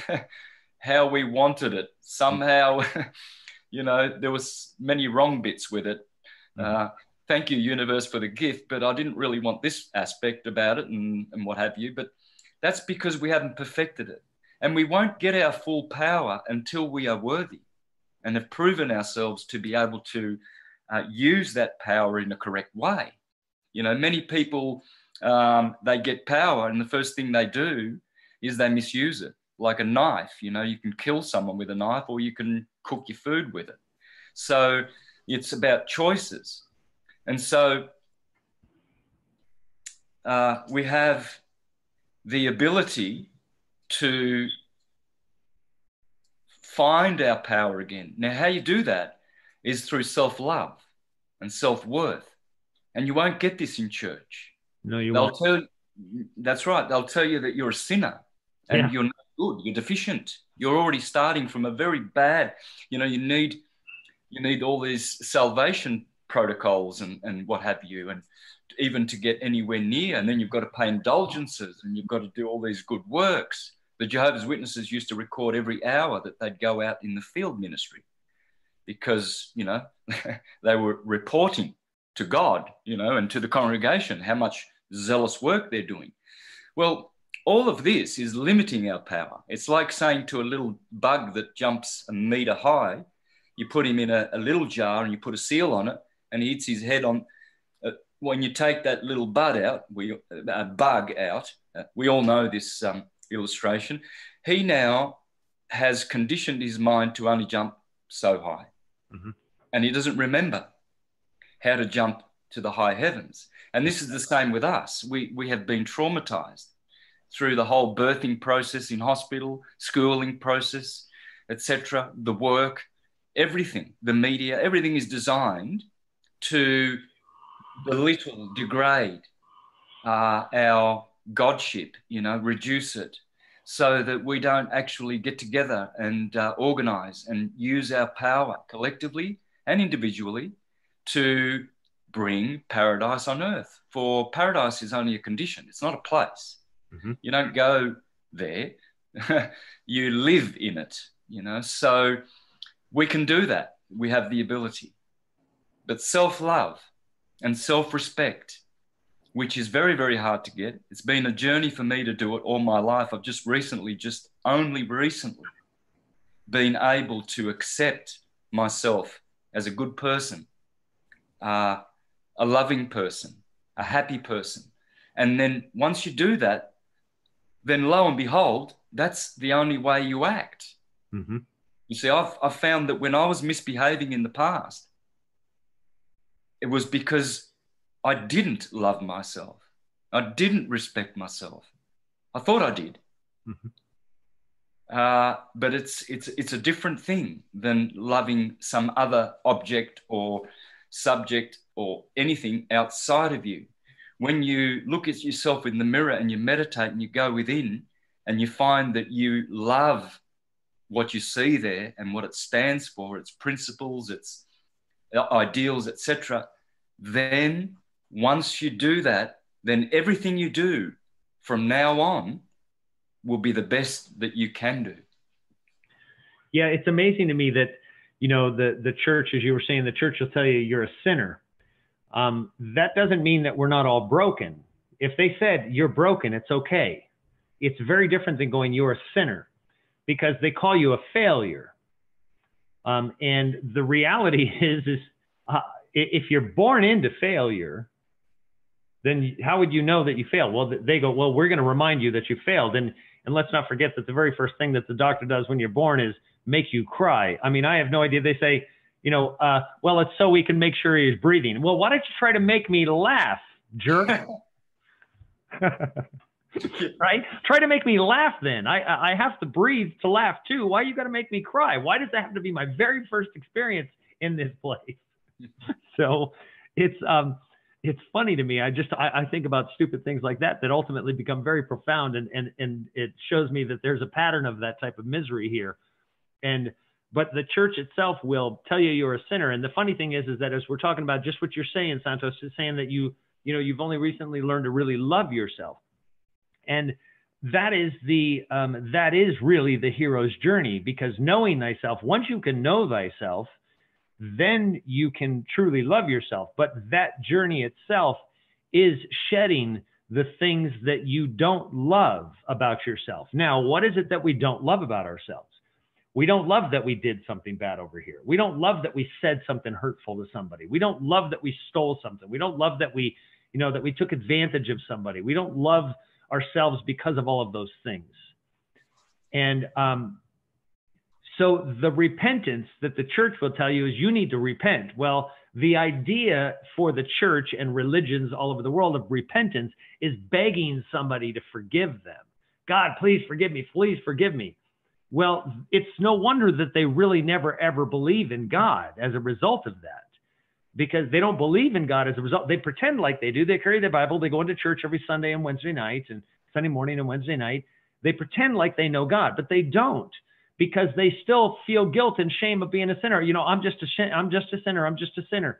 how we wanted it. Somehow, you know, there was many wrong bits with it. Thank you, universe, for the gift, but I didn't really want this aspect about it and what have you. But that's because we haven't perfected it. And we won't get our full power until we are worthy and have proven ourselves to be able to use that power in a correct way. You know, many people, they get power and the first thing they do is they misuse it. Like a knife, you know, you can kill someone with a knife or you can cook your food with it. So it's about choices. And so we have the ability to find our power again. Now, how you do that is through self-love and self-worth. And you won't get this in church. No, you won't. That's right. They'll tell you that you're a sinner and you're not good. You're deficient. You're already starting from a very bad, you know, you need all these salvation protocols and what have you, and even to get anywhere near. And then you've got to pay indulgences and you've got to do all these good works. The Jehovah's Witnesses used to record every hour that they'd go out in the field ministry because, you know, they were reporting to God, you know, and to the congregation how much zealous work they're doing. Well, all of this is limiting our power. It's like saying to a little bug that jumps a meter high, you put him in a little jar and you put a seal on it and he hits his head on. When you take that little bug out, we all know this illustration. He now has conditioned his mind to only jump so high. And he doesn't remember how to jump to the high heavens. And this is the same with us. We have been traumatized through the whole birthing process in hospital, schooling process, etc., the work, everything, the media, everything is designed to belittle, degrade our godship, you know, reduce it so that we don't actually get together and organize and use our power collectively and individually to bring paradise on earth. For paradise is only a condition. It's not a place. You don't go there. You live in it, you know. So we can do that. We have the ability. But self-love and self-respect, which is very, very hard to get. It's been a journey for me to do it all my life. I've just only recently been able to accept myself as a good person, a loving person, a happy person. And then once you do that, then lo and behold, that's the only way you act. You see, I've found that when I was misbehaving in the past, it was because I didn't love myself. I didn't respect myself. I thought I did. But it's a different thing than loving some other object or subject or anything outside of you. When you look at yourself in the mirror and you meditate and you go within and you find that you love what you see there and what it stands for, its principles, its ideals, etc., then once you do that, then everything you do from now on will be the best that you can do. Yeah, it's amazing to me that, you know, the church, as you were saying, the church will tell you you're a sinner. That doesn't mean that we're not all broken. If they said you're broken, it's okay. It's very different than going, you're a sinner, because they call you a failure. And the reality is if you're born into failure, then how would you know that you failed? Well, they go, well, we're going to remind you that you failed. And let's not forget that the very first thing that the doctor does when you're born is make you cry. I mean, I have no idea. They say, you know, well, it's so we can make sure he's breathing. Well, why don't you try to make me laugh, jerk? Right? Try to make me laugh then. I have to breathe to laugh too. Why you got to make me cry? Why does that have to be my very first experience in this place? So it's funny to me. I think about stupid things like that ultimately become very profound, and it shows me that there's a pattern of that type of misery here. But the church itself will tell you you're a sinner. And the funny thing is that as we're talking about just what you're saying, Santos, is saying that you've only recently learned to really love yourself. And that is really the hero's journey, because knowing thyself, once you can know thyself, then you can truly love yourself. But that journey itself is shedding the things that you don't love about yourself. Now, what is it that we don't love about ourselves? We don't love that we did something bad over here. We don't love that we said something hurtful to somebody. We don't love that we stole something. We don't love that we, that we took advantage of somebody. We don't love ourselves because of all of those things. And so the repentance that the church will tell you is you need to repent. Well, the idea for the church and religions all over the world of repentance is begging somebody to forgive them. God, please forgive me. Please forgive me. Well, it's no wonder that they really never, ever believe in God as a result of that, because they don't believe in God as a result. They pretend like they do. They carry their Bible. They go into church every Sunday and Wednesday night and Sunday morning and Wednesday night. They pretend like they know God, but they don't, because they still feel guilt and shame of being a sinner. I'm just a sinner. I'm just a sinner.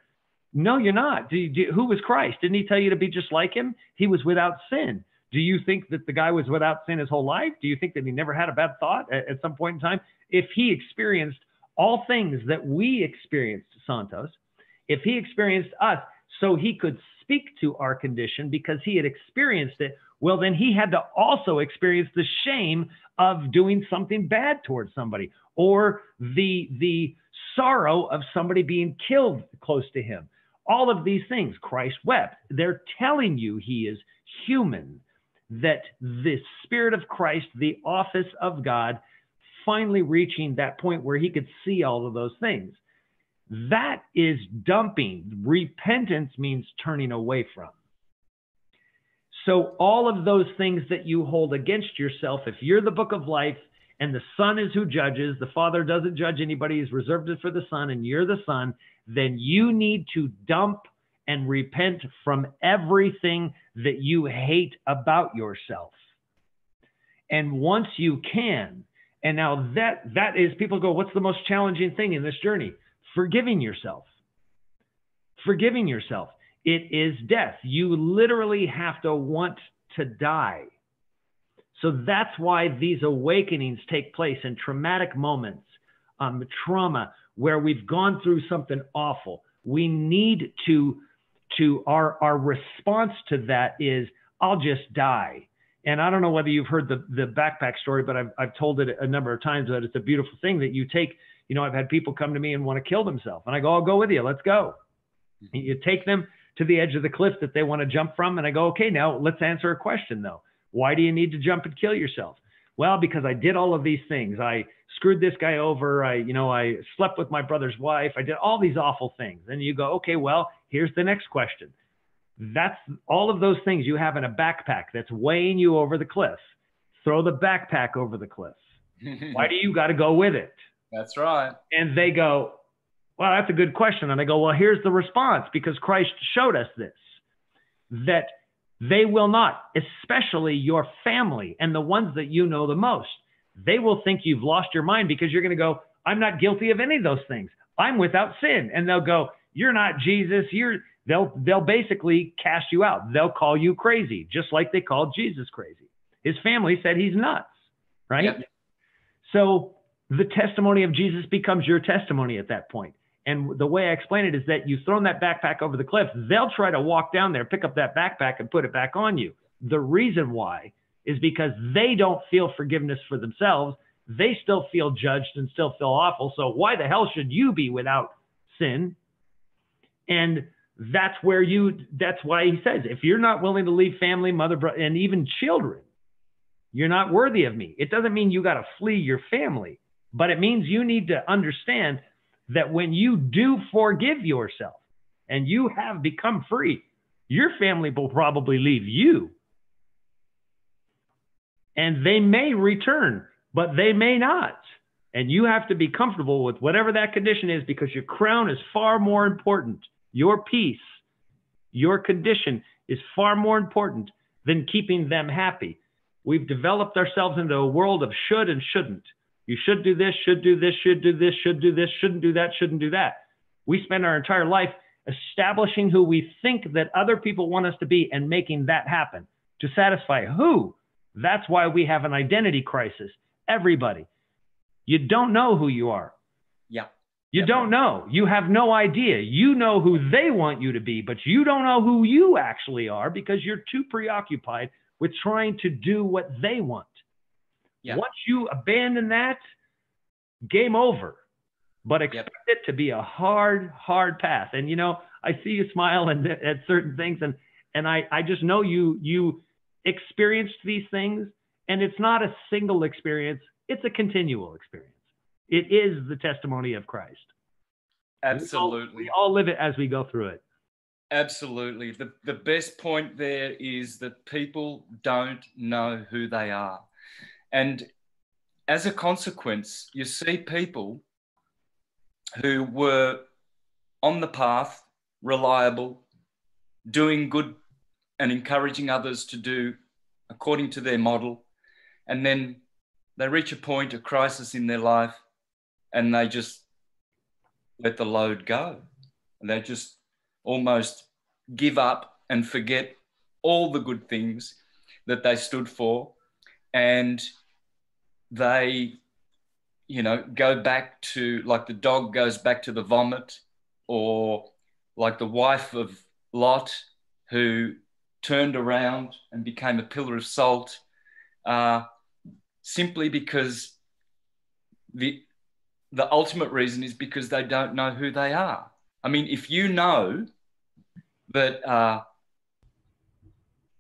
No, you're not. Who was Christ? Didn't he tell you to be just like him? He was without sin. Do you think that the guy was without sin his whole life? Do you think that he never had a bad thought at some point in time? If he experienced all things that we experienced, Santos, if he experienced us so he could speak to our condition because he had experienced it, well, then he had to also experience the shame of doing something bad towards somebody, or the sorrow of somebody being killed close to him. All of these things, Christ wept. They're telling you he is human, that the Spirit of Christ, the office of God, finally reaching that point where he could see all of those things. That is dumping. Repentance means turning away from. So all of those things that you hold against yourself, if you're the book of life and the Son is who judges, the Father doesn't judge anybody, he's reserved it for the Son, and you're the Son, then you need to dump and repent from everything that you hate about yourself. And once you can, and now that is, people go, what's the most challenging thing in this journey? Forgiving yourself. Forgiving yourself. It is death. You literally have to want to die. So that's why these awakenings take place in traumatic moments, trauma, where we've gone through something awful. We need to our response to that is, I'll just die. And I don't know whether you've heard the backpack story, but I've told it a number of times that it's a beautiful thing that you take. I've had people come to me and want to kill themselves, and I go, I'll go with you. Let's go. And you take them to the edge of the cliff that they want to jump from, and I go, okay, now let's answer a question though. Why do you need to jump and kill yourself? Well, because I did all of these things. I screwed this guy over. I slept with my brother's wife. I did all these awful things. And you go, okay, well, here's the next question. That's all of those things you have in a backpack that's weighing you over the cliff. Throw the backpack over the cliff. Why do you got to go with it? That's right. And they go, well, that's a good question. And I go, well, here's the response, because Christ showed us this, that they will not, especially your family and the ones that you know the most. They will think you've lost your mind, because you're going to go, I'm not guilty of any of those things. I'm without sin. And they'll go, you're not Jesus. They'll basically cast you out. They'll call you crazy, just like they called Jesus crazy. His family said he's nuts, right? Yep. So the testimony of Jesus becomes your testimony at that point. And the way I explain it is that you've thrown that backpack over the cliff. They'll try to walk down there, pick up that backpack and put it back on you. The reason why is because they don't feel forgiveness for themselves. They still feel judged and still feel awful. So why the hell should you be without sin? And that's why he says, if you're not willing to leave family, mother, brother, and even children, you're not worthy of me. It doesn't mean you got to flee your family, but it means you need to understand that when you do forgive yourself and you have become free, your family will probably leave you. And they may return, but they may not. And you have to be comfortable with whatever that condition is, because your crown is far more important. Your peace, your condition is far more important than keeping them happy. We've developed ourselves into a world of should and shouldn't. You should do this, should do this, should do this, should do this, shouldn't do that, shouldn't do that. We spend our entire life establishing who we think that other people want us to be and making that happen. To satisfy who? That's why we have an identity crisis. Everybody. You don't know who you are. Yeah. You don't know. You have no idea. You know who they want you to be, but you don't know who you actually are because you're too preoccupied with trying to do what they want. Yeah. Once you abandon that, game over. But expect it to be a hard, hard path. And, you know, I see you smile at certain things, and I just know you experienced these things, and it's not a single experience. It's a continual experience. It is the testimony of Christ. Absolutely. We all live it as we go through it. Absolutely. The best point there is that people don't know who they are. And as a consequence, you see people who were on the path, reliable, doing good and encouraging others to do according to their model. And then they reach a point, a crisis in their life, and they just let the load go. And they just almost give up and forget all the good things that they stood for. And they, you know, go back to, like the dog goes back to the vomit, or like the wife of Lot who turned around and became a pillar of salt, simply because the ultimate reason is because they don't know who they are. I mean, if you know that,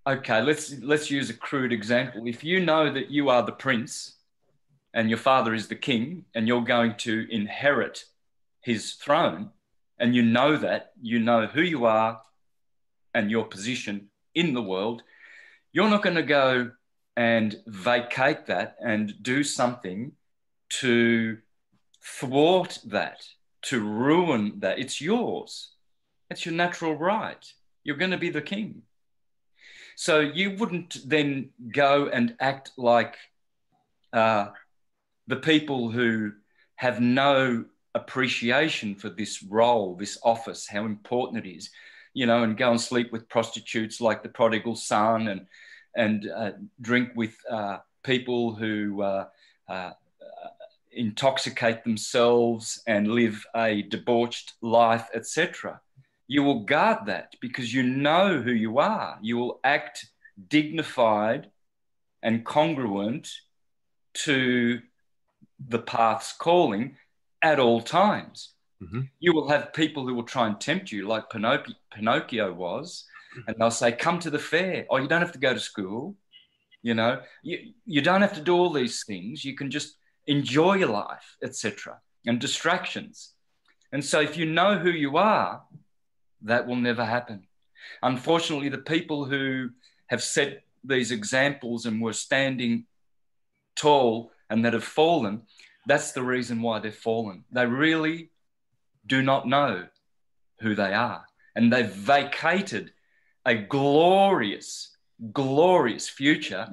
okay, let's use a crude example. If you know that you are the prince and your father is the king and you're going to inherit his throne, and you know that, you know who you are and your position in the world, you're not going to go and vacate that and do something to thwart that, to ruin that. It's yours. It's your natural right. You're going to be the king. So you wouldn't then go and act like the people who have no appreciation for this role, this office, how important it is, you know, and go and sleep with prostitutes like the prodigal son, and drink with people who intoxicate themselves and live a debauched life, etc. You will guard that because you know who you are. You will act dignified and congruent to the path's calling at all times. Mm-hmm. You will have people who will try and tempt you, like Pinocchio was, and they'll say, come to the fair. Oh, you don't have to go to school. You know, you don't have to do all these things. You can just enjoy your life, etc., and distractions. And so if you know who you are, that will never happen. Unfortunately, the people who have set these examples and were standing tall and that have fallen, that's the reason why they've fallen. They really do not know who they are. And they've vacated a glorious, glorious future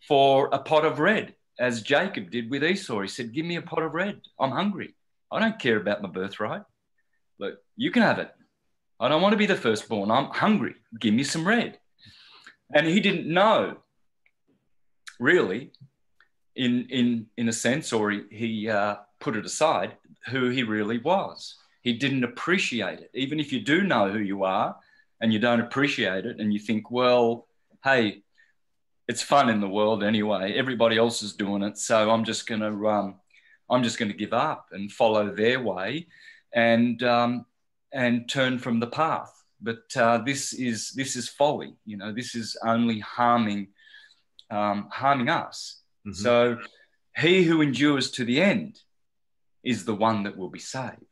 for a pot of bread, as Jacob did with Esau. He said, give me a pot of bread. I'm hungry. I don't care about my birthright. Look, you can have it. I don't want to be the firstborn. I'm hungry. Give me some bread. And he didn't know, really, in a sense, or he put it aside, who he really was. He didn't appreciate it. Even if you do know who you are and you don't appreciate it and you think, well, hey, it's fun in the world anyway. Everybody else is doing it, so I'm just going to give up and follow their way and turn from the path. But this is folly. You know, this is only harming us. Mm-hmm. So he who endures to the end is the one that will be saved.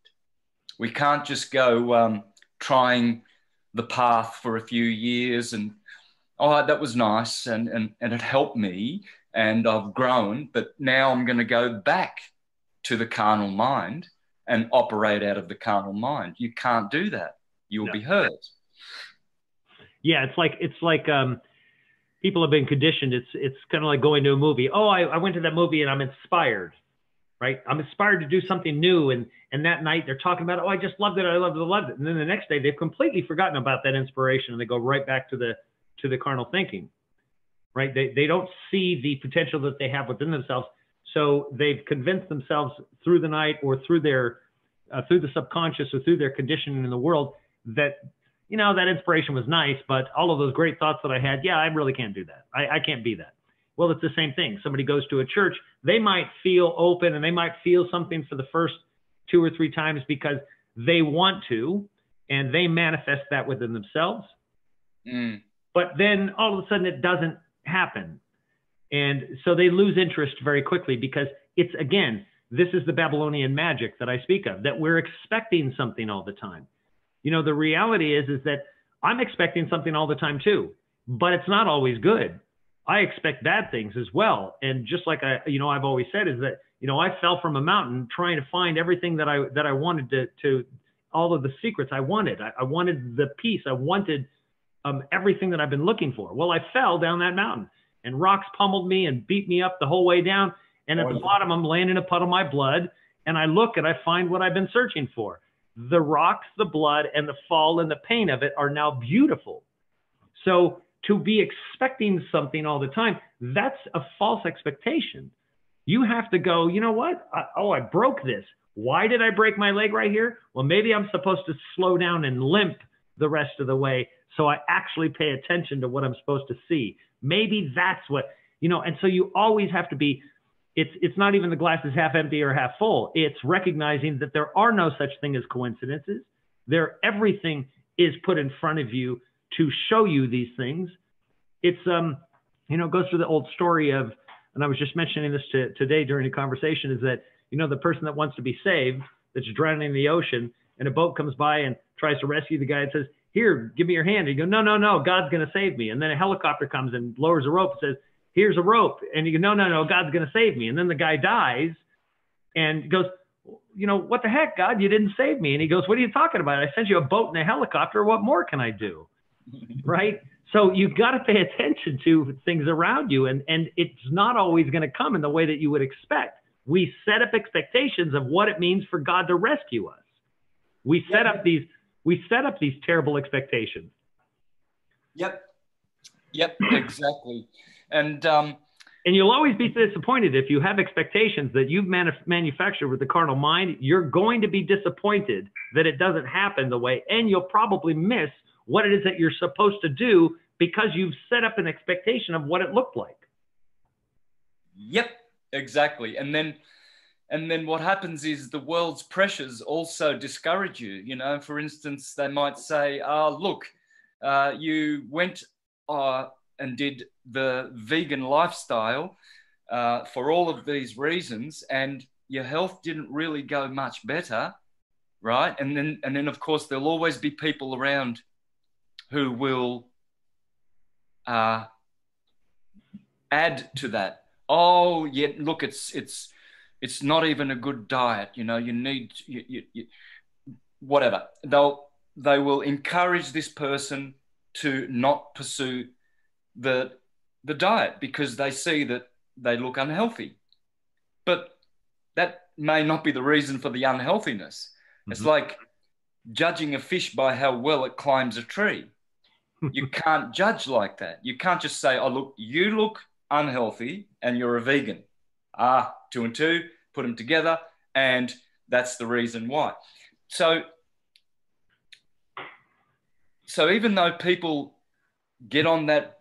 We can't just go trying the path for a few years and, oh, that was nice and it helped me and I've grown, but now I'm going to go back to the carnal mind and operate out of the carnal mind. You can't do that. You will be hurt. Yeah, it's like people have been conditioned. It's kind of like going to a movie. Oh, I went to that movie and I'm inspired, right? I'm inspired to do something new. And that night they're talking about, oh, I just loved it. I loved it. And then the next day they've completely forgotten about that inspiration and they go right back to the carnal thinking. right? They don't see the potential that they have within themselves. So they've convinced themselves through the night or through their through the subconscious or through their conditioning in the world that, you know, that inspiration was nice, but all of those great thoughts that I had, yeah, I really can't do that. I can't be that. Well, it's the same thing. Somebody goes to a church, they might feel open and they might feel something for the first 2 or 3 times because they want to, and they manifest that within themselves. But then all of a sudden it doesn't happen. And so they lose interest very quickly because it's, again, this is the Babylonian magic that I speak of, that we're expecting something all the time. You know, the reality is that I'm expecting something all the time too, but it's not always good. I expect bad things as well. And just like I've always said is that, you know, I fell from a mountain trying to find everything that I wanted to all of the secrets I wanted. I wanted the peace. I wanted everything that I've been looking for. Well, I fell down that mountain and rocks pummeled me and beat me up the whole way down. And at the bottom, I'm laying in a puddle of my blood. And I look and I find what I've been searching for. The rocks, the blood, and the fall and the pain of it are now beautiful. So to be expecting something all the time, that's a false expectation. You have to go, you know what? I broke this. Why did I break my leg right here? Well, maybe I'm supposed to slow down and limp the rest of the way so I actually pay attention to what I'm supposed to see. Maybe that's what, you know, and so you always have to be, it's not even the glass is half empty or half full. It's recognizing that there are no such thing as coincidences. Everything is put in front of you to show you these things. It's, you know, it goes through the old story of, and I was just mentioning this today during a conversation, is that, you know, the person that wants to be saved, that's drowning in the ocean, and a boat comes by and tries to rescue the guy and says, here, give me your hand. And you go, no, God's going to save me. And then a helicopter comes and lowers a rope and says, here's a rope. And you go, no, God's going to save me. And then the guy dies and goes, you know, what the heck, God, you didn't save me. And he goes, what are you talking about? I sent you a boat and a helicopter. What more can I do? Right? So you've got to pay attention to things around you. And it's not always going to come in the way that you would expect. We set up expectations of what it means for God to rescue us. We set up these terrible expectations. Yep, exactly. And you'll always be disappointed if you have expectations that you've manufactured with the carnal mind. You're going to be disappointed that it doesn't happen the way, and you'll probably miss what it is that you're supposed to do because you've set up an expectation of what it looked like. Yep, exactly. And then what happens is the world's pressures also discourage you. You know, for instance, they might say, look, you went and did the vegan lifestyle for all of these reasons, and your health didn't really go much better, right? And then of course there'll always be people around who will add to that. Oh, yeah, look, it's not even a good diet. You know, you need whatever. They will encourage this person to not pursue the diet because they see that they look unhealthy. But that may not be the reason for the unhealthiness. Mm-hmm. It's like judging a fish by how well it climbs a tree. You can't judge like that. You can't just say, oh, look, you look unhealthy and you're a vegan. 2 and 2, put them together, and that's the reason why. So even though people get on that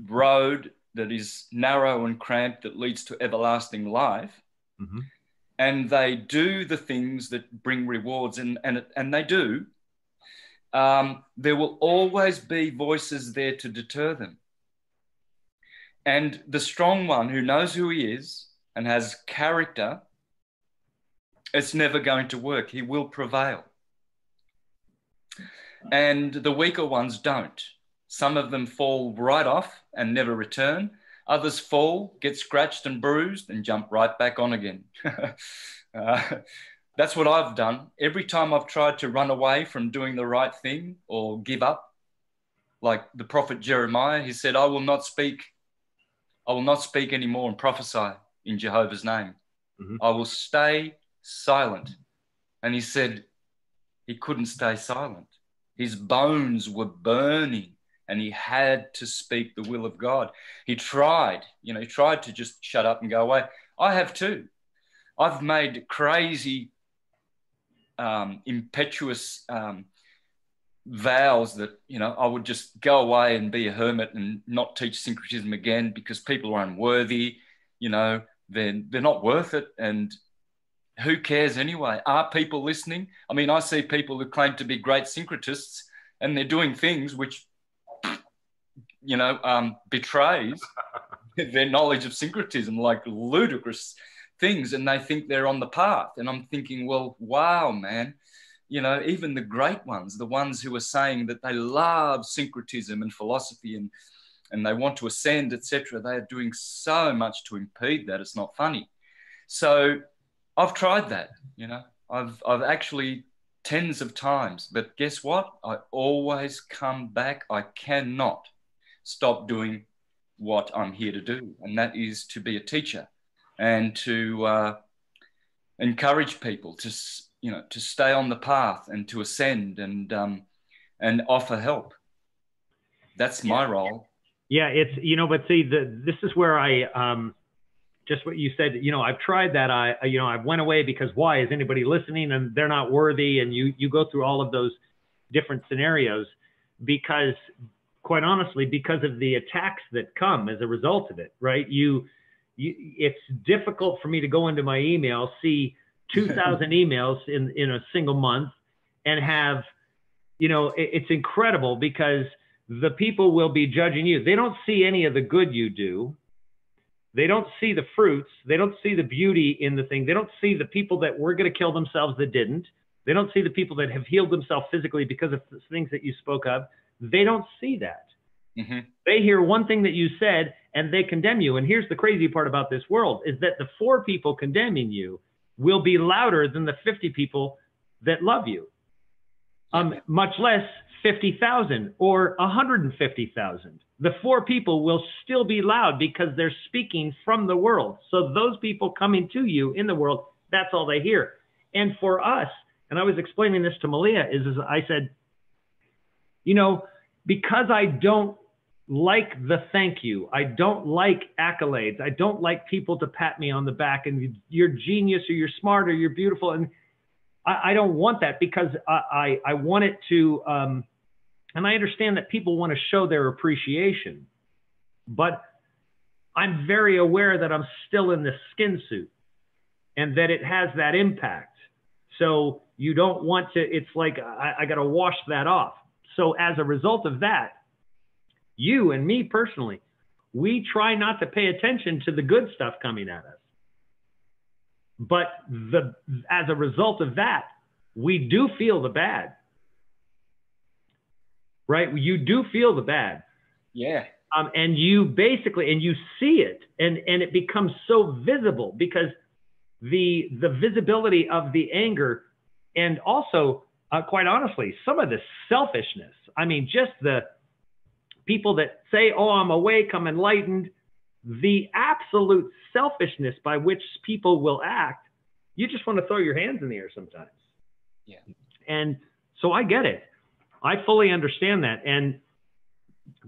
road that is narrow and cramped that leads to everlasting life, mm-hmm. and they do the things that bring rewards, and they do, there will always be voices there to deter them. And the strong one who knows who he is and has character, it's never going to work. He will prevail. And the weaker ones don't. Some of them fall right off and never return. Others fall, get scratched and bruised, and jump right back on again. That's what I've done. Every time I've tried to run away from doing the right thing or give up, like the prophet Jeremiah, he said, I will not speak anymore and prophesy in Jehovah's name. Mm-hmm. I will stay silent. And he said he couldn't stay silent. His bones were burning. and he had to speak the will of God. He tried, he tried to just shut up and go away. I have too. I've made crazy, impetuous vows that, I would just go away and be a hermit and not teach syncretism again because people are unworthy, they're not worth it. And who cares anyway? Are people listening? I mean, I see people who claim to be great syncretists and they're doing things which, betrays their knowledge of syncretism, like ludicrous things, and they think they're on the path. And I'm thinking, well, wow, man, even the great ones, the ones who are saying that they love syncretism and philosophy and they want to ascend, etc., they are doing so much to impede that. It's not funny. So I've tried that, I've actually tens of times, but guess what? I always come back. I cannot stop doing what I'm here to do, and that is to be a teacher and to encourage people to stay on the path and to ascend and offer help. That's my role. Yeah, it's but see, this is where I just what you said. I've tried that. I went away because why? Is anybody listening? And they're not worthy. And you go through all of those different scenarios because, quite honestly, because of the attacks that come as a result of it, right? It's difficult for me to go into my email, see 2,000 emails in a single month, and have, it's incredible because the people will be judging you. They don't see any of the good you do. They don't see the fruits. They don't see the beauty in the thing. They don't see the people that were going to kill themselves that didn't. They don't see the people that have healed themselves physically because of the things that you spoke of. They don't see that. Mm-hmm. They hear one thing that you said and they condemn you. And here's the crazy part about this world is that the 4 people condemning you will be louder than the 50 people that love you. Much less 50,000 or 150,000. The 4 people will still be loud because they're speaking from the world. So those people coming to you in the world, that's all they hear. And for us, and I was explaining this to Malia, is I said, because I don't like the thank you, I don't like accolades, I don't like people to pat me on the back and you're genius or you're smart or you're beautiful. And I don't want that because I want it to, and I understand that people want to show their appreciation, but I'm very aware that I'm still in the skin suit and that it has that impact. So you don't want to, it's like, I got to wash that off. So as a result of that, you and me personally, we try not to pay attention to the good stuff coming at us. But as a result of that, we do feel the bad. Right? You do feel the bad. Yeah. And you basically, and you see it, and it becomes so visible because the visibility of the anger, and also, quite honestly, some of the selfishness. I mean, just the people that say, oh, I'm awake, I'm enlightened, the absolute selfishness by which people will act, you just want to throw your hands in the air sometimes. Yeah. And so I get it. I fully understand that.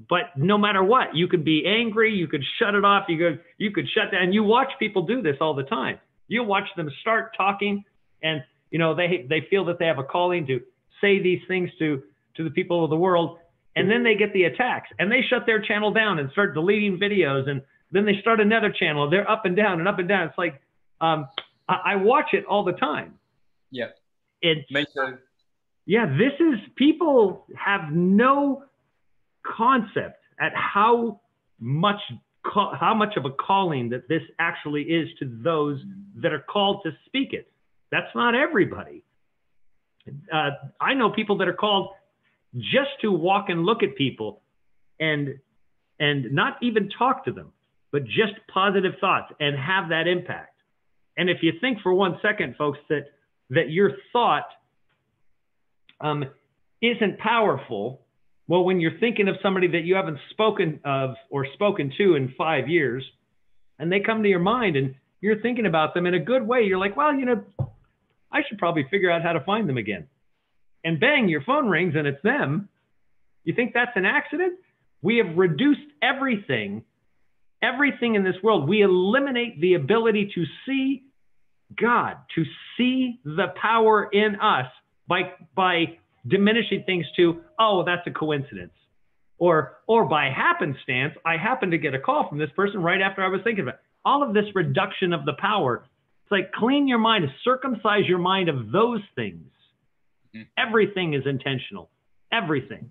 But no matter what, you could be angry, you could shut it off, you could shut down. You watch people do this all the time. You watch them start talking and, they feel that they have a calling to say these things to the people of the world. And then they get the attacks and they shut their channel down and start deleting videos. And then they start another channel. They're up and down and up and down. It's like, I watch it all the time. Yeah. Me too. Yeah. People have no concept at how much of a calling that this actually is to those that are called to speak it. That's not everybody. I know people that are called just to walk and look at people and not even talk to them, but just positive thoughts and have that impact. And if you think for 1 second, folks, that your thought isn't powerful, well, when you're thinking of somebody that you haven't spoken of or spoken to in 5 years, and they come to your mind and you're thinking about them in a good way, you're like, well, I should probably figure out how to find them again. And bang, your phone rings and it's them. You think that's an accident? We have reduced everything in this world. We eliminate the ability to see God, to see the power in us by diminishing things to, oh, that's a coincidence. Or by happenstance, I happened to get a call from this person right after I was thinking about it. All of this reduction of the power. It's like, clean your mind, circumcise your mind of those things. Everything is intentional. Everything.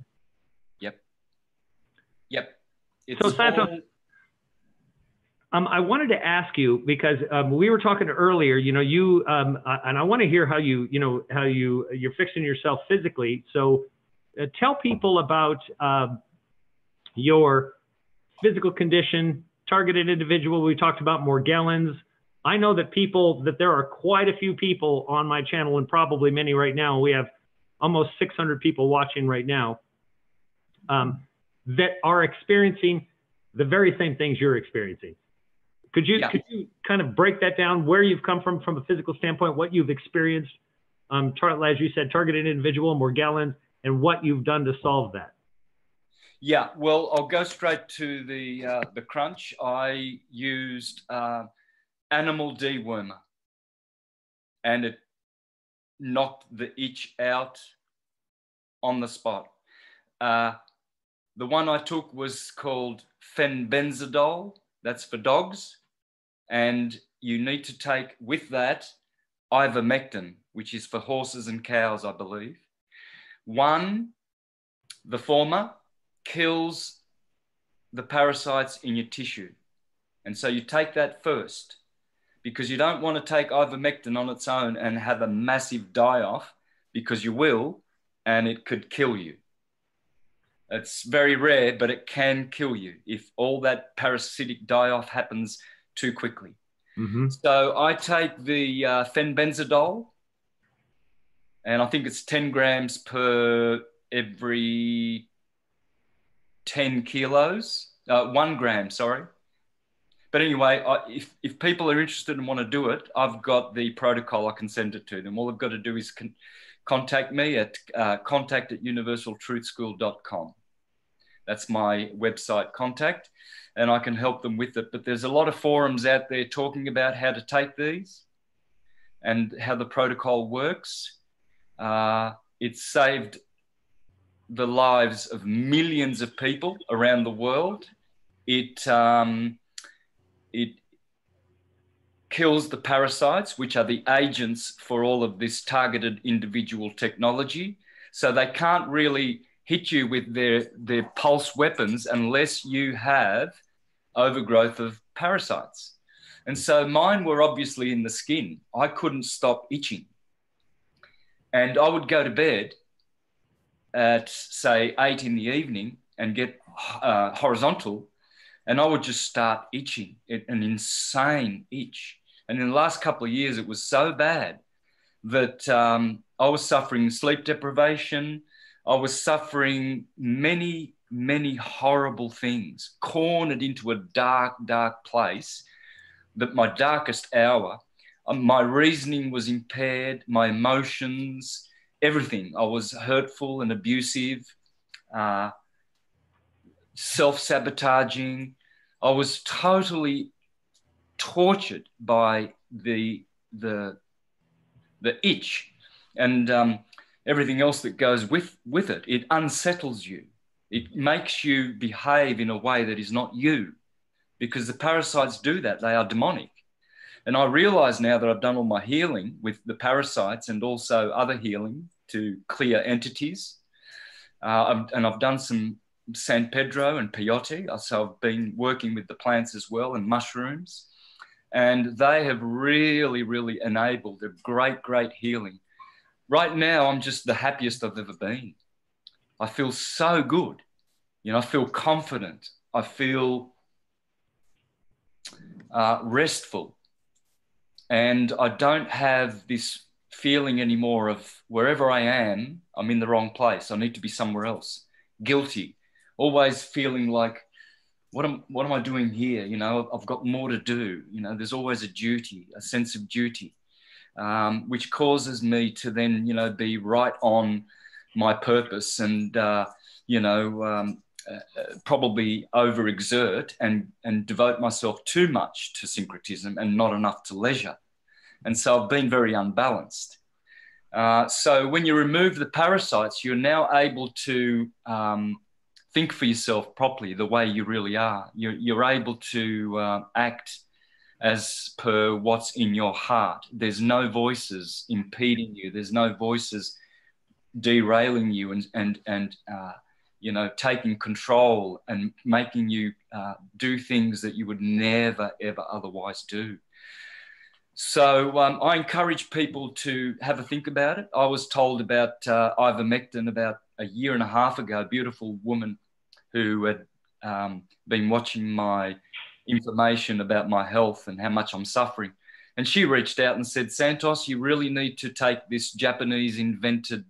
Yep. It's so Santos, I wanted to ask you, because we were talking earlier, you and I want to hear how you're fixing yourself physically. So tell people about your physical condition, targeted individual. We talked about Morgellons. I know that there are quite a few people on my channel, and probably many right now. We have almost 600 people watching right now that are experiencing the very same things you're experiencing. Could you kind of break that down, where you've come from a physical standpoint, what you've experienced, as you said, targeted individual, Morgellons, and what you've done to solve that? Yeah, well, I'll go straight to the crunch. I used animal dewormer, and it knocked the itch out on the spot. The one I took was called fenbenzidol. That's for dogs. And you need to take with that ivermectin, which is for horses and cows, I believe. The former kills the parasites in your tissue. And so you take that first, because you don't want to take ivermectin on its own and have a massive die-off, because you will, and it could kill you. It's very rare, but it can kill you if all that parasitic die-off happens too quickly. Mm-hmm. So I take the fenbenzidol, and I think it's 10 grams per every 10 kilos, 1 gram, sorry. But anyway, if people are interested and want to do it, I've got the protocol. I can send it to them. All they've got to do is contact me at contact@universaltruthschool.com. That's my website contact, and I can help them with it. But there's a lot of forums out there talking about how to take these and how the protocol works. It's saved the lives of millions of people around the world. It kills the parasites, which are the agents for all of this targeted individual technology. So they can't really hit you with their pulse weapons unless you have overgrowth of parasites. And so mine were obviously in the skin. I couldn't stop itching. And I would go to bed at, say, 8 in the evening and get horizontal, and I would just start itching, an insane itch. And in the last couple of years, it was so bad that I was suffering sleep deprivation. I was suffering many, many horrible things, cornered into a dark, dark place, that my darkest hour, my reasoning was impaired, my emotions, everything. I was hurtful and abusive, self-sabotaging. I was totally tortured by the itch and everything else that goes with it. It unsettles you. It makes you behave in a way that is not you, because the parasites do that. They are demonic. And I realize now that I've done all my healing with the parasites and also other healing to clear entities. And I've done some San Pedro and peyote. So I've been working with the plants as well, and mushrooms. And they have really, really enabled a great, great healing. Right now, I'm just the happiest I've ever been. I feel so good. I feel confident. I feel restful. And I don't have this feeling anymore of wherever I am, I'm in the wrong place. I need to be somewhere else. Guilty. Always feeling like, what am I doing here? I've got more to do. There's always a duty, a sense of duty, which causes me to then, be right on my purpose and, probably overexert and devote myself too much to syncretism and not enough to leisure. And so I've been very unbalanced. So when you remove the parasites, you're now able to think for yourself properly the way you really are. You're able to act as per what's in your heart. There's no voices impeding you. There's no voices derailing you and you know, taking control and making you do things that you would never, ever otherwise do. So I encourage people to have a think about it. I was told about ivermectin about a year and a half ago, a beautiful woman who had been watching my information about my health and how much I'm suffering. And she reached out and said, Santos, you really need to take this Japanese invented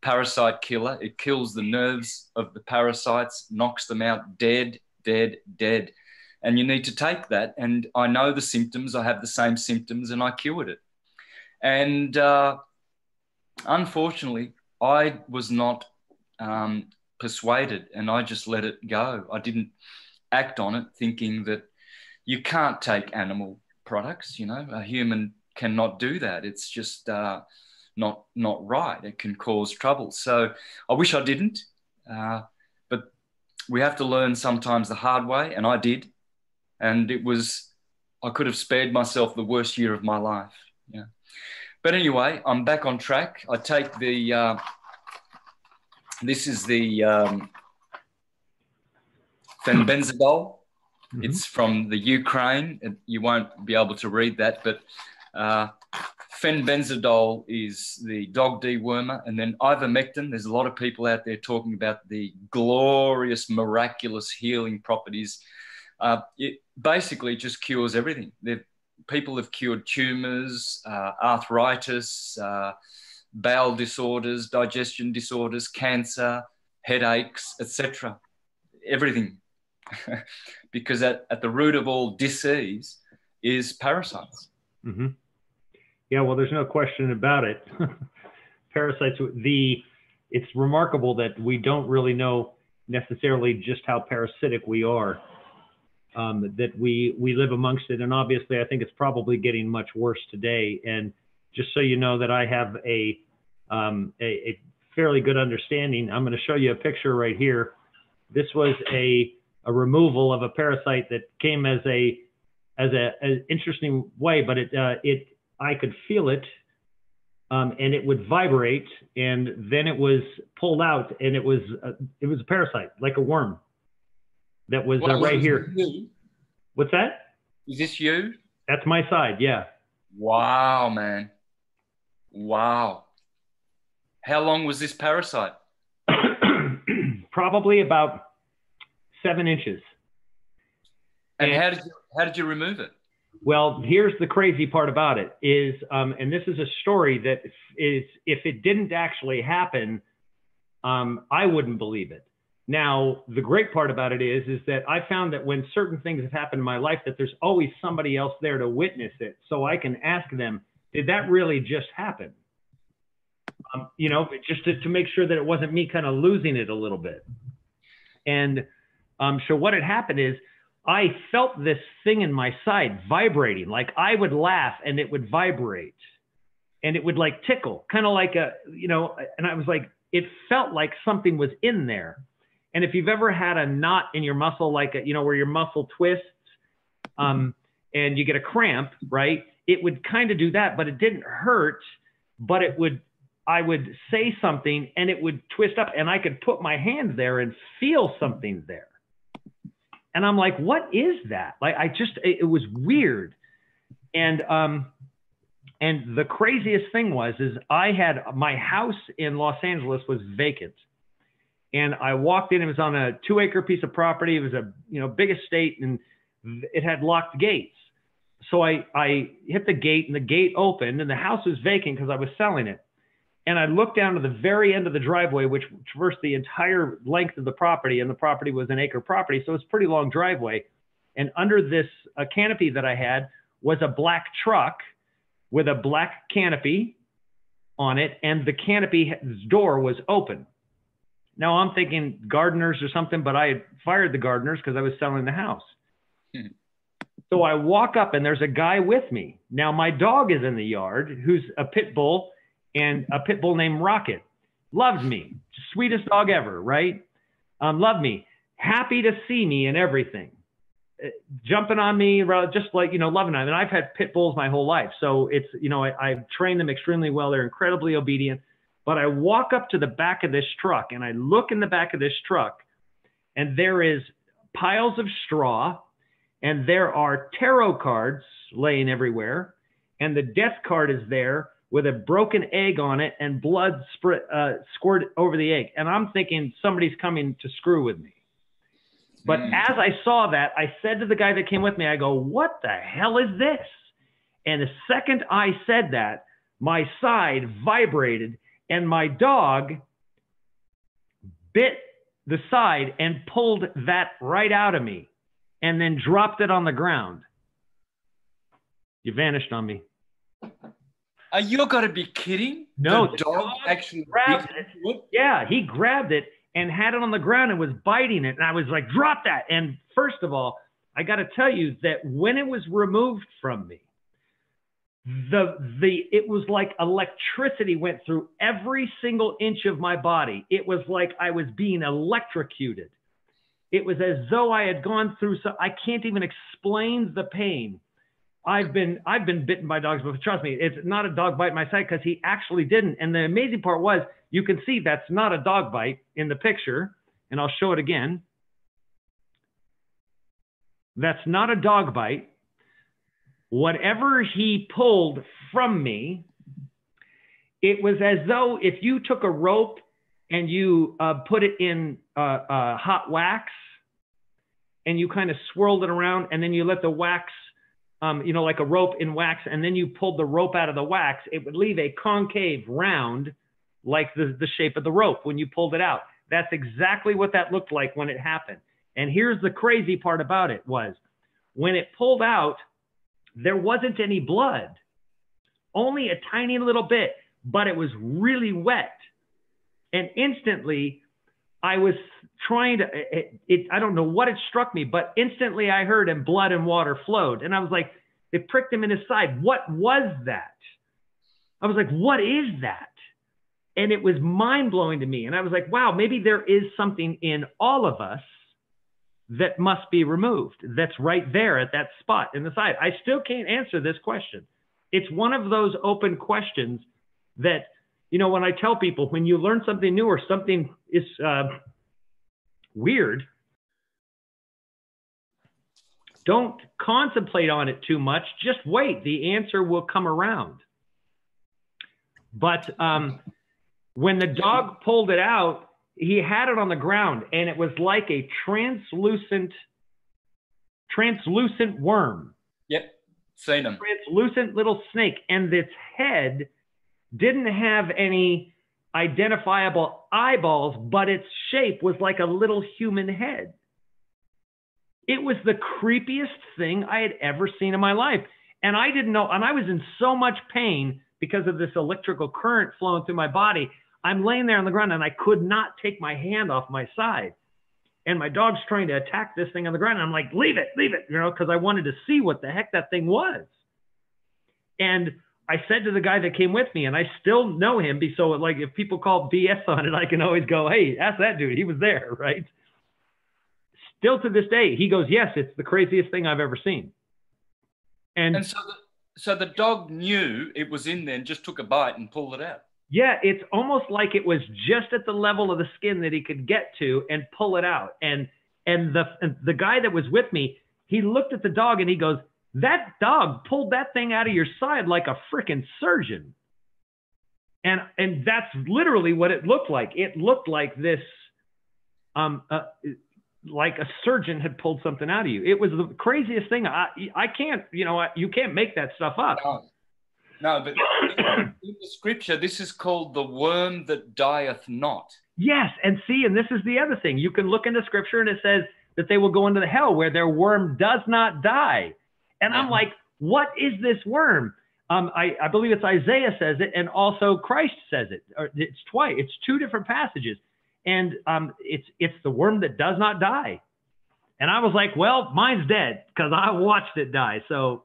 parasite killer. It kills the nerves of the parasites, knocks them out dead, dead, dead. And you need to take that. And I know the symptoms. I have the same symptoms and I cured it. And unfortunately, I was not persuaded and I just let it go. I didn't act on it thinking that you can't take animal products. You know, a human cannot do that. It's just not right. It can cause trouble. So I wish I didn't, but we have to learn sometimes the hard way, and I did. And I could have spared myself the worst year of my life. Yeah. But anyway, I'm back on track. I take this is the fenbenzidol. Mm-hmm. It's from the Ukraine. You won't be able to read that, but fenbenzidol is the dog dewormer. And then ivermectin, there's a lot of people out there talking about the glorious, miraculous healing properties. It basically just cures everything. People have cured tumors, arthritis, bowel disorders, digestion disorders, cancer, headaches, etc. Everything. Because at the root of all disease is parasites. Mm-hmm. Yeah, well, there's no question about it. Parasites, it's remarkable that we don't really know necessarily just how parasitic we are. That we live amongst it, and obviously I think it's probably getting much worse today. And just so you know that I have a fairly good understanding, I'm going to show you a picture right here. This was a removal of a parasite that came as an interesting way, but I could feel it, and it would vibrate, and then it was pulled out, and it was a parasite, like a worm. That was right here. What's that? Is this you? That's my side, yeah. Wow, man. Wow. How long was this parasite? Probably about 7 inches. And how did you remove it? Well, here's the crazy part about it is, and this is a story that is, if it didn't actually happen, I wouldn't believe it. Now, the great part about it is that I found that when certain things have happened in my life, that there's always somebody else there to witness it. So I can ask them, did that really just happen? You know, just to make sure that it wasn't me kind of losing it a little bit. And so what had happened is I felt this thing in my side vibrating, like I would laugh and it would vibrate and it would like tickle, kind of like and I was like, it felt like something was in there. And if you've ever had a knot in your muscle, like, where your muscle twists and you get a cramp, right? It would kind of do that, but it didn't hurt, but I would say something and it would twist up and I could put my hand there and feel something there. And I'm like, what is that? Like, it was weird. And the craziest thing is I had my house in Los Angeles was vacant. And I walked in, it was on a 2-acre piece of property. It was a, big estate and it had locked gates. So I hit the gate and the gate opened and the house was vacant because I was selling it. And I looked down to the very end of the driveway, which traversed the entire length of the property, and the property was an acre property. So it's a pretty long driveway. And under this canopy that I had was a black truck with a black canopy on it. And the canopy's door was open. Now I'm thinking gardeners or something, but I had fired the gardeners because I was selling the house. So I walk up and there's a guy with me. Now my dog is in the yard, who's a pit bull, and a pit bull named Rocket. Loved me. Sweetest dog ever, right? Loved me. Happy to see me and everything. Jumping on me, just like, loving them. And I've had pit bulls my whole life. So it's, I've trained them extremely well. They're incredibly obedient. But I walk up to the back of this truck and I look in the back of this truck and there is piles of straw and there are tarot cards laying everywhere. And the death card is there with a broken egg on it and blood squirted over the egg. And I'm thinking somebody's coming to screw with me. But as I saw that, I said to the guy that came with me, I go, what the hell is this? And the second I said that, my side vibrated and my dog bit the side and pulled that right out of me and then dropped it on the ground. You vanished on me. Are you got to be kidding? No, the dog actually grabbed it. Yeah, he grabbed it and had it on the ground and was biting it. And I was like, drop that. And first of all, I got to tell you that when it was removed from me, it was like electricity went through every single inch of my body. It was like I was being electrocuted. It was as though I had gone through I can't even explain the pain. I've been bitten by dogs, but trust me, it's not a dog bite my side because he actually didn't. And the amazing part was you can see that's not a dog bite in the picture, and I'll show it again. That's not a dog bite. Whatever he pulled from me, it was as though if you took a rope and you put it in hot wax and you kind of swirled it around and then you let the wax like a rope in wax, and then you pulled the rope out of the wax, it would leave a concave round like the shape of the rope when you pulled it out. That's exactly what that looked like when it happened. And here's the crazy part about it was when it pulled out, there wasn't any blood, only a tiny little bit, but it was really wet. And instantly I was trying to, I don't know what it struck me, but instantly I heard and blood and water flowed. And I was like, it pricked him in his side. What was that? I was like, what is that? And it was mind blowing to me. And I was like, wow, maybe there is something in all of us that must be removed. That's right there at that spot in the side. I still can't answer this question. It's one of those open questions that, when I tell people, when you learn something new or something is weird, don't contemplate on it too much. Just wait. The answer will come around. But when the dog pulled it out, he had it on the ground, and it was like a translucent worm. Yep, seen them. Translucent little snake, and its head didn't have any identifiable eyeballs, but its shape was like a little human head. It was the creepiest thing I had ever seen in my life. And I didn't know, and I was in so much pain because of this electrical current flowing through my body. I'm laying there on the ground and I could not take my hand off my side. And my dog's trying to attack this thing on the ground. And I'm like, leave it, because I wanted to see what the heck that thing was. And I said to the guy that came with me, and I still know him, so like if people call BS on it, I can always go, hey, ask that dude. He was there, right? Still to this day, he goes, yes, it's the craziest thing I've ever seen. And so the dog knew it was in there and just took a bite and pulled it out. Yeah, it's almost like it was just at the level of the skin that he could get to and pull it out. And the guy that was with me, he looked at the dog and he goes, that dog pulled that thing out of your side like a freaking surgeon. And that's literally what it looked like. It looked like this, like a surgeon had pulled something out of you. It was the craziest thing. I can't, you can't make that stuff up. No, but in the scripture, this is called the worm that dieth not. Yes, and this is the other thing. You can look into scripture and it says that they will go into the hell where their worm does not die. And I'm like, what is this worm? I believe it's Isaiah says it, and also Christ says it. It's twice. It's two different passages. and it's the worm that does not die. And I was like, well, mine's dead because I watched it die. So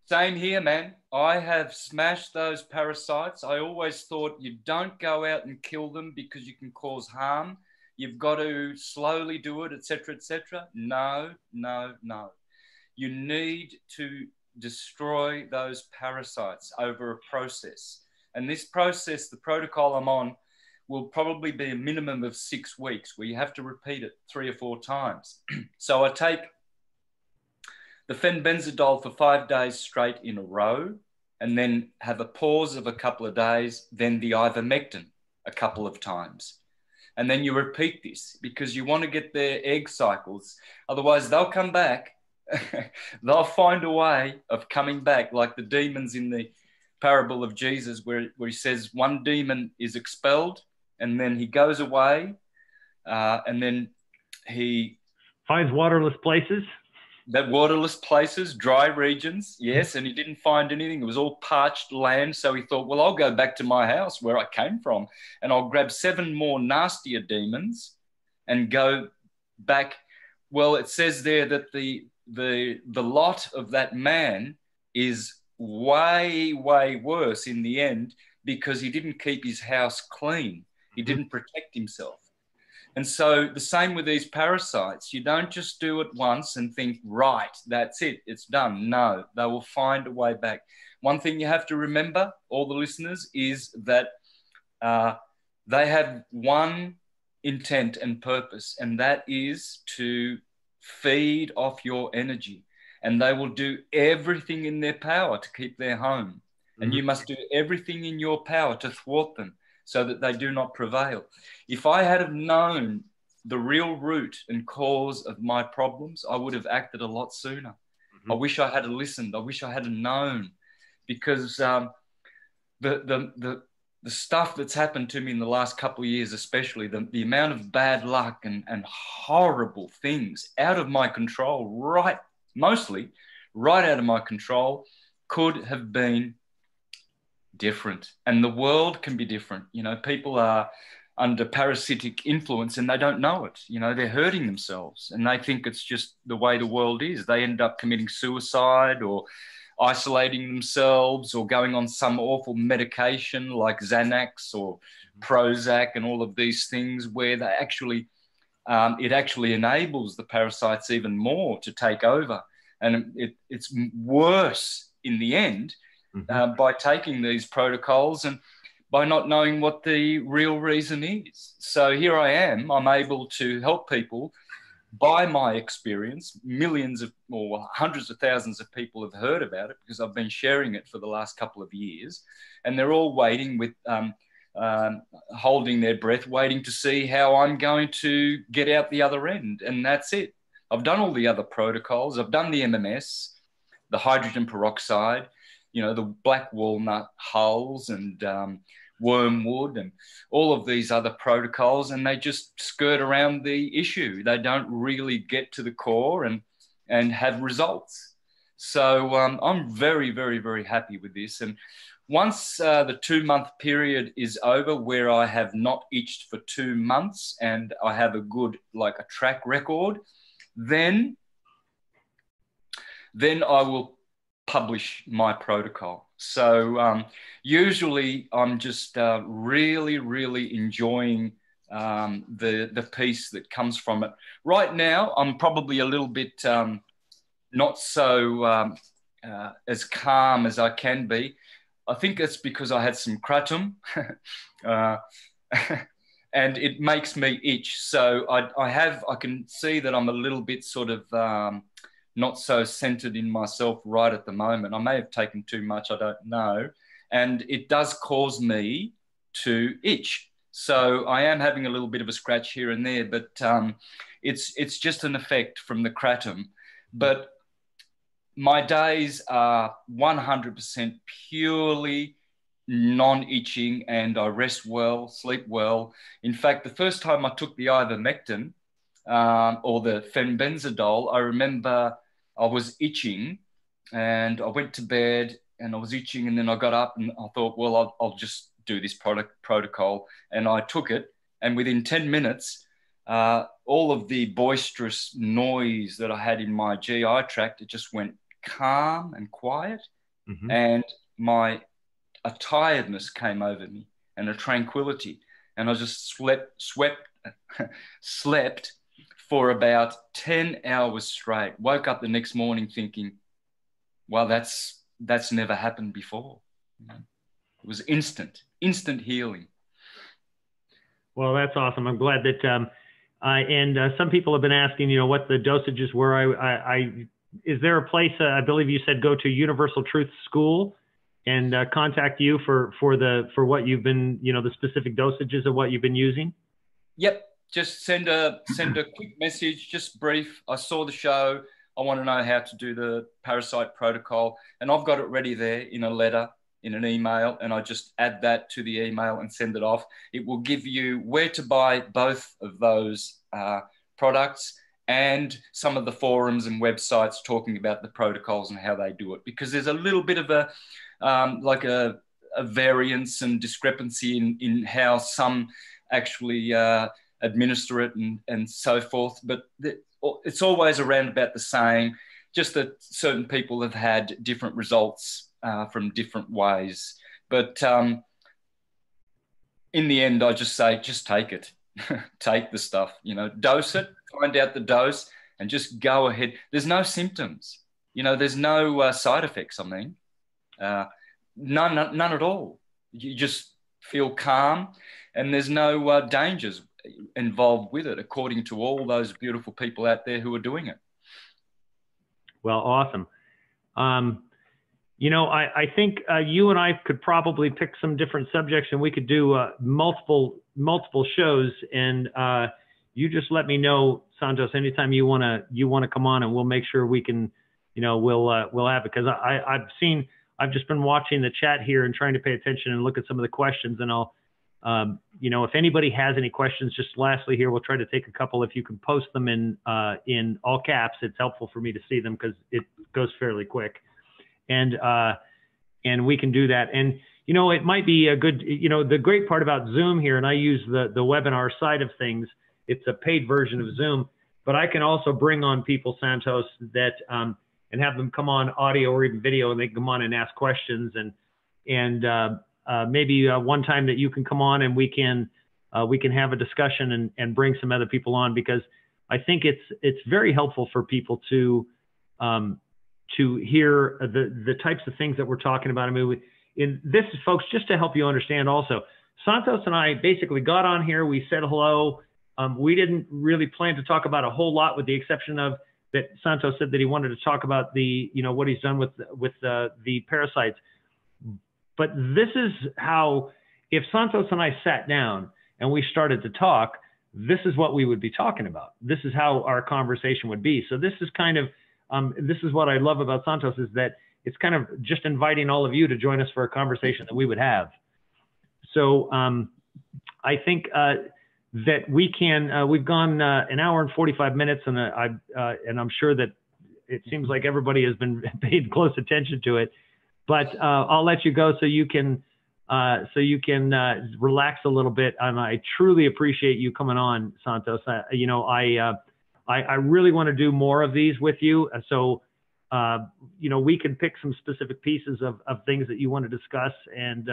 same here, man. I have smashed those parasites. I always thought you don't go out and kill them because you can cause harm. You've got to slowly do it, etc., etc. No, no, no. You need to destroy those parasites over a process. And this process, the protocol I'm on, will probably be a minimum of 6 weeks where you have to repeat it 3 or 4 times. So I take the fenbenzidole for 5 days straight in a row, and then have a pause of a couple of days, then the ivermectin a couple of times. And then you repeat this because you want to get their egg cycles. Otherwise, they'll come back. They'll find a way of coming back, like the demons in the parable of Jesus, where he says one demon is expelled and then he goes away and then he finds waterless places. That waterless places, dry regions, yes, and he didn't find anything. It was all parched land. So he thought, well, I'll go back to my house where I came from and I'll grab 7 more nastier demons and go back. Well, it says there that the lot of that man is way, way worse in the end because he didn't keep his house clean. He didn't protect himself. And so the same with these parasites. You don't just do it once and think, right, that's it, it's done. No, they will find a way back. One thing you have to remember, all the listeners, is that they have one intent and purpose, and that is to feed off your energy. And they will do everything in their power to keep their home. And you must do everything in your power to thwart them, so that they do not prevail. If I had have known the real root and cause of my problems, I would have acted a lot sooner. I wish I had listened. I wish I had known, because the stuff that's happened to me in the last couple of years, especially the amount of bad luck and horrible things out of my control, mostly right out of my control, could have been different. And the world can be different. You know, people are under parasitic influence and they don't know it. You know, they're hurting themselves and they think it's just the way the world is. They end up committing suicide or isolating themselves or going on some awful medication like Xanax or Prozac and all of these things, where they actually it actually enables the parasites even more to take over. And it's worse in the end by taking these protocols and by not knowing what the real reason is. So here I am, I'm able to help people by my experience. Millions of, or hundreds of thousands of people have heard about it because I've been sharing it for the last couple of years, and they're all waiting with holding their breath, waiting to see how I'm going to get out the other end. And that's it. I've done all the other protocols. I've done the MMS, the hydrogen peroxide, you know, the black walnut hulls and wormwood and all of these other protocols, and they just skirt around the issue. They don't really get to the core and have results. So I'm very, very, very happy with this. And once the 2-month period is over, where I have not itched for 2 months and I have a good, like a track record, then I will publish my protocol. So usually I'm just really, really enjoying the piece that comes from it. Right now, I'm probably a little bit not so as calm as I can be. I think it's because I had some kratom and it makes me itch. So I can see that I'm a little bit sort of not so centered in myself right at the moment. I may have taken too much, I don't know. And it does cause me to itch. So I am having a little bit of a scratch here and there, but it's just an effect from the kratom. But my days are 100% purely non-itching, and I rest well, sleep well. In fact, the first time I took the ivermectin or the fenbenzidole, I remember I was itching and I went to bed and I was itching, and then I got up and I thought, well, I'll just do this protocol. And I took it And within 10 minutes, all of the boisterous noise that I had in my GI tract, it just went calm and quiet. Mm-hmm. And a tiredness came over me and a tranquility. And I just slept for about 10 hours straight. Woke up the next morning thinking, well, that's never happened before. It was instant healing. Well, that's awesome. I'm glad that, some people have been asking, what the dosages were. Is there a place, I believe you said, go to Universal Truth School and contact you for what you've been, the specific dosages of what you've been using? Yep. Just send a quick message, just brief. I saw the show. I want to know how to do the parasite protocol. And I've got it ready there in a letter, in an email, and I just add that to the email and send it off. It will give you where to buy both of those products and some of the forums and websites talking about the protocols and how they do it, because there's a little bit of a variance and discrepancy in how some actually administer it and so forth. But it's always around about the same, just that certain people have had different results from different ways. But in the end, I just say, just take it. Take the stuff, dose it, find out the dose, and just go ahead. There's no symptoms, there's no side effects. I mean, none at all. You just feel calm, and there's no dangers involved with it, according to all those beautiful people out there who are doing it. Well, awesome. I think you and I could probably pick some different subjects, and we could do multiple shows. And you just let me know, Santos, anytime you wanna come on, and we'll make sure we can, we'll have it. Because I've just been watching the chat here and trying to pay attention and look at some of the questions. And I'll, if anybody has any questions, just lastly here, we'll try to take a couple. If you can post them in all caps, it's helpful for me to see them because it goes fairly quick. And we can do that. And, it might be a good, the great part about Zoom here, and I use the webinar side of things, it's a paid version of Zoom, but I can also bring on people, Santos, that, and have them come on audio or even video, and they can come on and ask questions. And maybe one time that you can come on and we can have a discussion and bring some other people on, because I think it's very helpful for people to hear the types of things that we're talking about. I mean, this is, folks, just to help you understand also, Santos and I basically got on here, we said hello. We didn't really plan to talk about a whole lot, with the exception of that Santos said that he wanted to talk about the, what he's done with the parasites. But this is how, if Santos and I sat down and we started to talk, this is what we would be talking about. This is how our conversation would be. So this is kind of, this is what I love about Santos, is that it's kind of just inviting all of you to join us for a conversation that we would have. So I think that we can, we've gone an hour and 45 minutes, and I'm sure that it seems like everybody has been paying close attention to it. But I'll let you go so you can relax a little bit. And I truly appreciate you coming on, Santos. I really want to do more of these with you. So, we can pick some specific pieces of things that you want to discuss and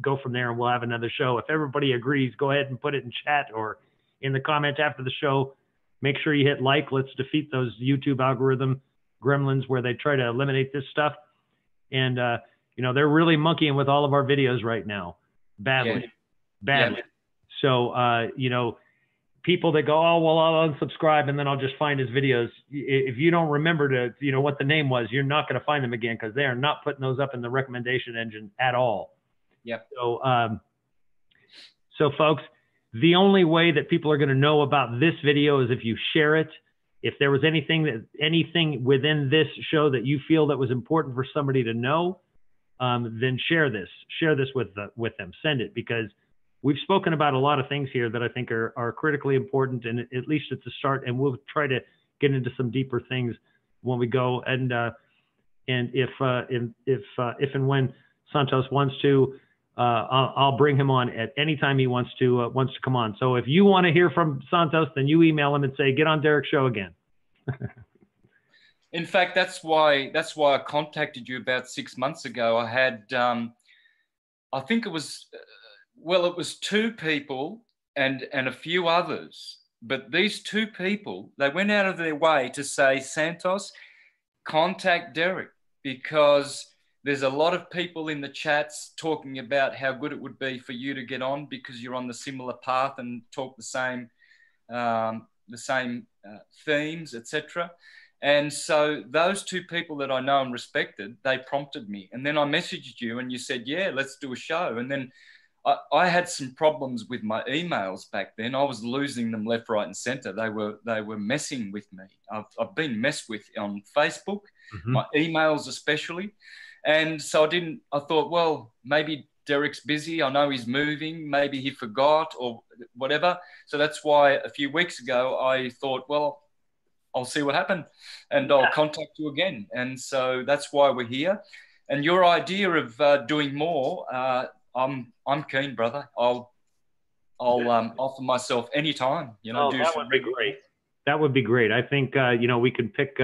go from there, and we'll have another show. If everybody agrees, go ahead and put it in chat or in the comment after the show. Make sure you hit like. Let's defeat those YouTube algorithm gremlins where they try to eliminate this stuff. And, they're really monkeying with all of our videos right now. Badly. Yeah. So, people that go, oh, well, I'll unsubscribe and then I'll just find his videos. If you don't remember to, what the name was, you're not going to find them again, because they are not putting those up in the recommendation engine at all. Yep. So folks, the only way that people are going to know about this video is if you share it. If there was anything within this show that you feel that was important for somebody to know, then share this with them, send it, because we've spoken about a lot of things here that I think are critically important, and at least it's a start. And we'll try to get into some deeper things when we go. And if and when Santos wants to, I'll bring him on at any time he wants to come on. So if you want to hear from Santos, then you email him and say, get on Derek's show again. In fact, that's why I contacted you about 6 months ago. I had, I think it was, it was two people and a few others. But these two people, they went out of their way to say, Santos, contact Derek, because there's a lot of people in the chats talking about how good it would be for you to get on because you're on the similar path and talk the same themes, etc. And so those two people that I know and respected, they prompted me. And then I messaged you and you said, yeah, let's do a show. And then I had some problems with my emails back then. I was losing them left, right, and center. They were messing with me. I've been messed with on Facebook, my emails especially. And so I thought, well, maybe Derek's busy. I know he's moving. Maybe he forgot or whatever. So that's why a few weeks ago I thought, well, I'll see what happened and I'll contact you again. And so that's why we're here. And your idea of doing more, I'm keen, brother. I'll offer myself anytime. That would be great. That would be great. I think we could pick.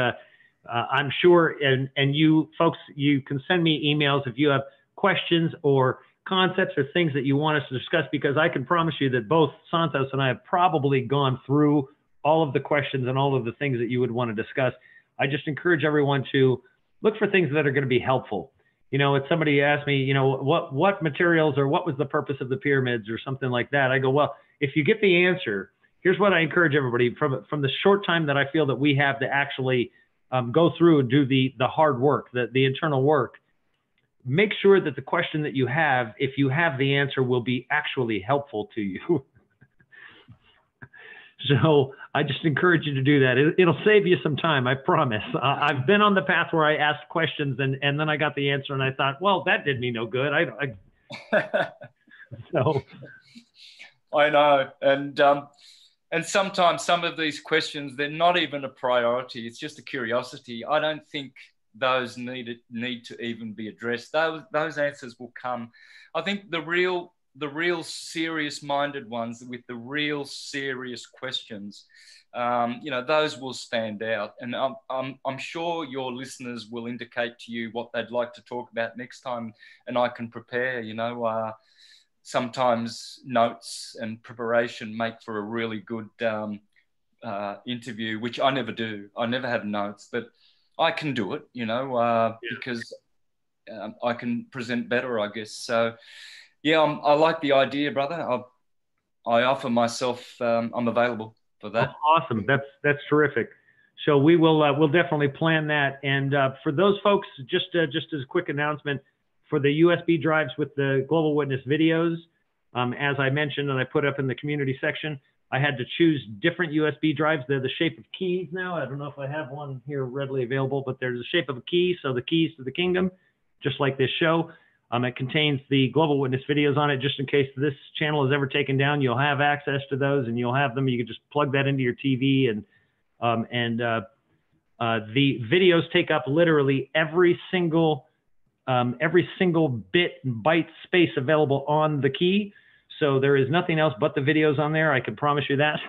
I'm sure, and you folks, you can send me emails if you have questions or concepts or things that you want us to discuss, because I can promise you that both Santos and I have probably gone through all of the questions and all of the things that you would want to discuss. I just encourage everyone to look for things that are going to be helpful. If somebody asked me, what materials or what was the purpose of the pyramids or something like that, I go, well, if you get the answer, here's what I encourage everybody from the short time that I feel that we have to actually go through and do the hard work, the internal work. Make sure that the question that you have, if you have the answer, will be actually helpful to you. So I just encourage you to do that. It'll save you some time, I promise. I've been on the path where I asked questions and then I got the answer and I thought, well, that did me no good. So I know. And sometimes some of these questions, they're not even a priority. It's just a curiosity. I don't think those need to even be addressed. Those answers will come. I think the real serious-minded ones with the real serious questions, those will stand out. And I'm sure your listeners will indicate to you what they'd like to talk about next time, and I can prepare. Sometimes notes and preparation make for a really good interview, which I never do. I never have notes, but I can do it, because I can present better, I guess. So, yeah, I like the idea, brother. I offer myself. I'm available for that. Oh, awesome. That's terrific. So we'll definitely plan that. And for those folks, just as a quick announcement, for the USB drives with the Global Witness videos, as I mentioned and I put up in the community section, I had to choose different USB drives. They're the shape of keys now. I don't know if I have one here readily available, but they're the shape of a key. So the keys to the kingdom, just like this show. It contains the Global Witness videos on it, just in case this channel is ever taken down. You'll have access to those, and you'll have them. You can just plug that into your TV, and the videos take up literally every single bit and byte space available on the key. So there is nothing else but the videos on there. I can promise you that.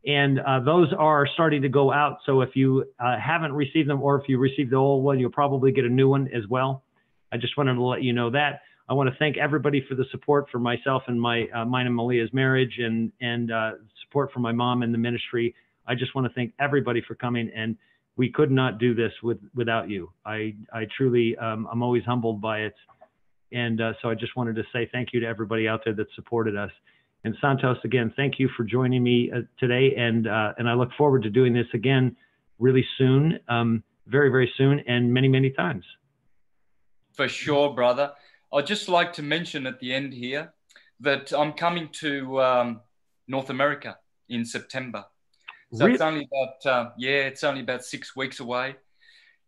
And those are starting to go out. So if you haven't received them, or if you received the old one, you'll probably get a new one as well. I just wanted to let you know that. I want to thank everybody for the support for myself and mine and Malia's marriage, and support for my mom and the ministry. I just want to thank everybody for coming, and we could not do this without you. I truly, I'm always humbled by it. And so I just wanted to say thank you to everybody out there that supported us. And Santos, again, thank you for joining me today. And I look forward to doing this again really soon, very, very soon, and many, many times. For sure, brother. I'd just like to mention at the end here that I'm coming to North America in September. So really? It's only about 6 weeks away.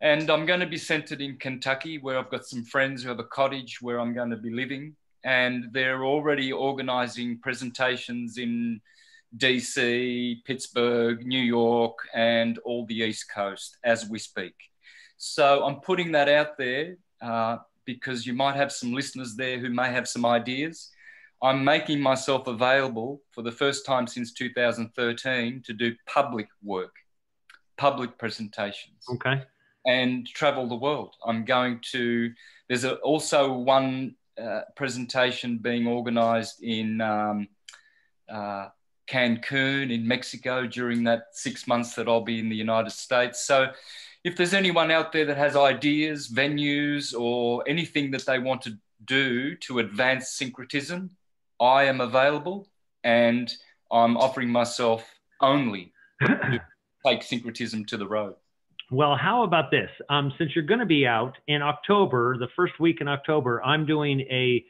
And I'm going to be centered in Kentucky, where I've got some friends who have a cottage where I'm going to be living. And they're already organizing presentations in DC, Pittsburgh, New York, and all the East Coast as we speak. So I'm putting that out there because you might have some listeners there who may have some ideas. I'm making myself available for the first time since 2013 to do public work, public presentations. Okay. And travel the world. I'm going to, there's also one presentation being organized in Cancun in Mexico during that 6 months that I'll be in the United States. So if there's anyone out there that has ideas, venues, or anything that they want to do to advance syncretism, I am available, and I'm offering myself only to take syncretism to the road. Well, how about this? Since you're going to be out in October, the first week in October, I'm doing a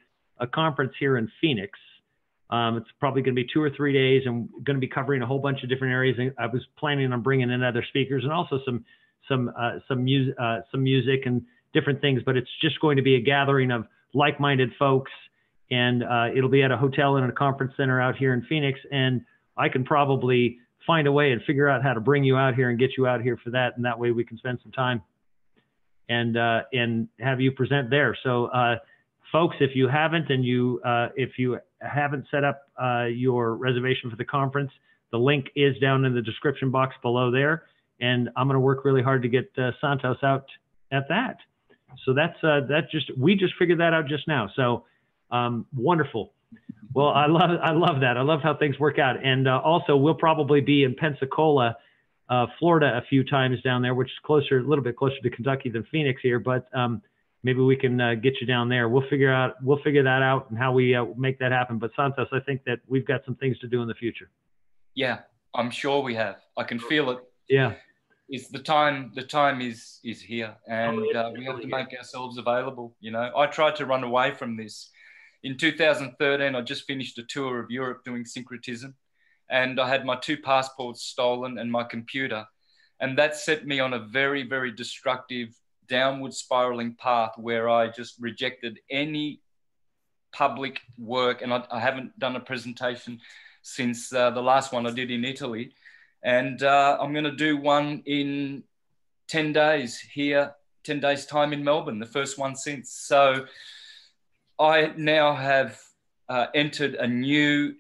conference here in Phoenix. It's probably going to be 2 or 3 days. I'm going to be covering a whole bunch of different areas. I was planning on bringing in other speakers and also some music and different things. But it's just going to be a gathering of like-minded folks, and it'll be at a hotel and a conference center out here in Phoenix. And I can probably find a way and figure out how to bring you out here and get you out here for that. And that way we can spend some time and have you present there. So folks, if you haven't, and if you haven't set up your reservation for the conference, the link is down in the description box below there. And I'm going to work really hard to get Santos out at that. So we just figured that out just now. So wonderful. Well, I love that. I love how things work out. And also, we'll probably be in Pensacola, Florida, a few times down there, which is a little bit closer to Kentucky than Phoenix here. But maybe we can get you down there. We'll figure that out and how we make that happen. But Santos, I think that we've got some things to do in the future. Yeah, I'm sure we have. I can feel it. Yeah. It's the time is here, and we have to make ourselves available. You know, I tried to run away from this. In 2013, I just finished a tour of Europe doing syncretism, and I had my 2 passports stolen and my computer. And that set me on a very, very destructive downward spiraling path where I just rejected any public work. And I haven't done a presentation since the last one I did in Italy. And I'm going to do one in 10 days here, 10 days time in Melbourne, the first one since. So I now have entered a new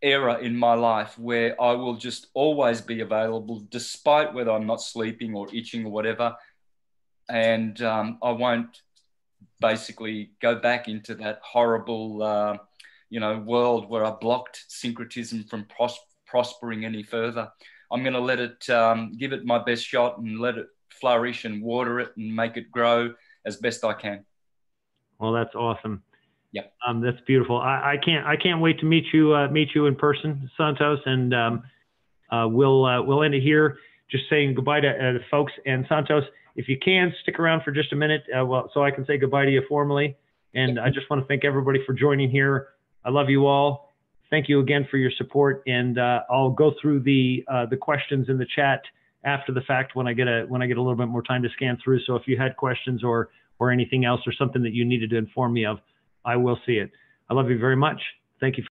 era in my life where I will just always be available, despite whether I'm not sleeping or itching or whatever. And I won't basically go back into that horrible, world where I blocked syncretism from prospering any further. I'm going to let it, give it my best shot and let it flourish and water it and make it grow as best I can. Well, that's awesome. Yeah. That's beautiful. I can't wait to meet you in person, Santos. And we'll end it here. Just saying goodbye to the folks. And Santos, if you can stick around for just a minute, so I can say goodbye to you formally. And I just want to thank everybody for joining here. I love you all. Thank you again for your support. And I'll go through the questions in the chat after the fact when I get a little bit more time to scan through. So if you had questions or anything else or something that you needed to inform me of, I will see it. I love you very much. Thank you.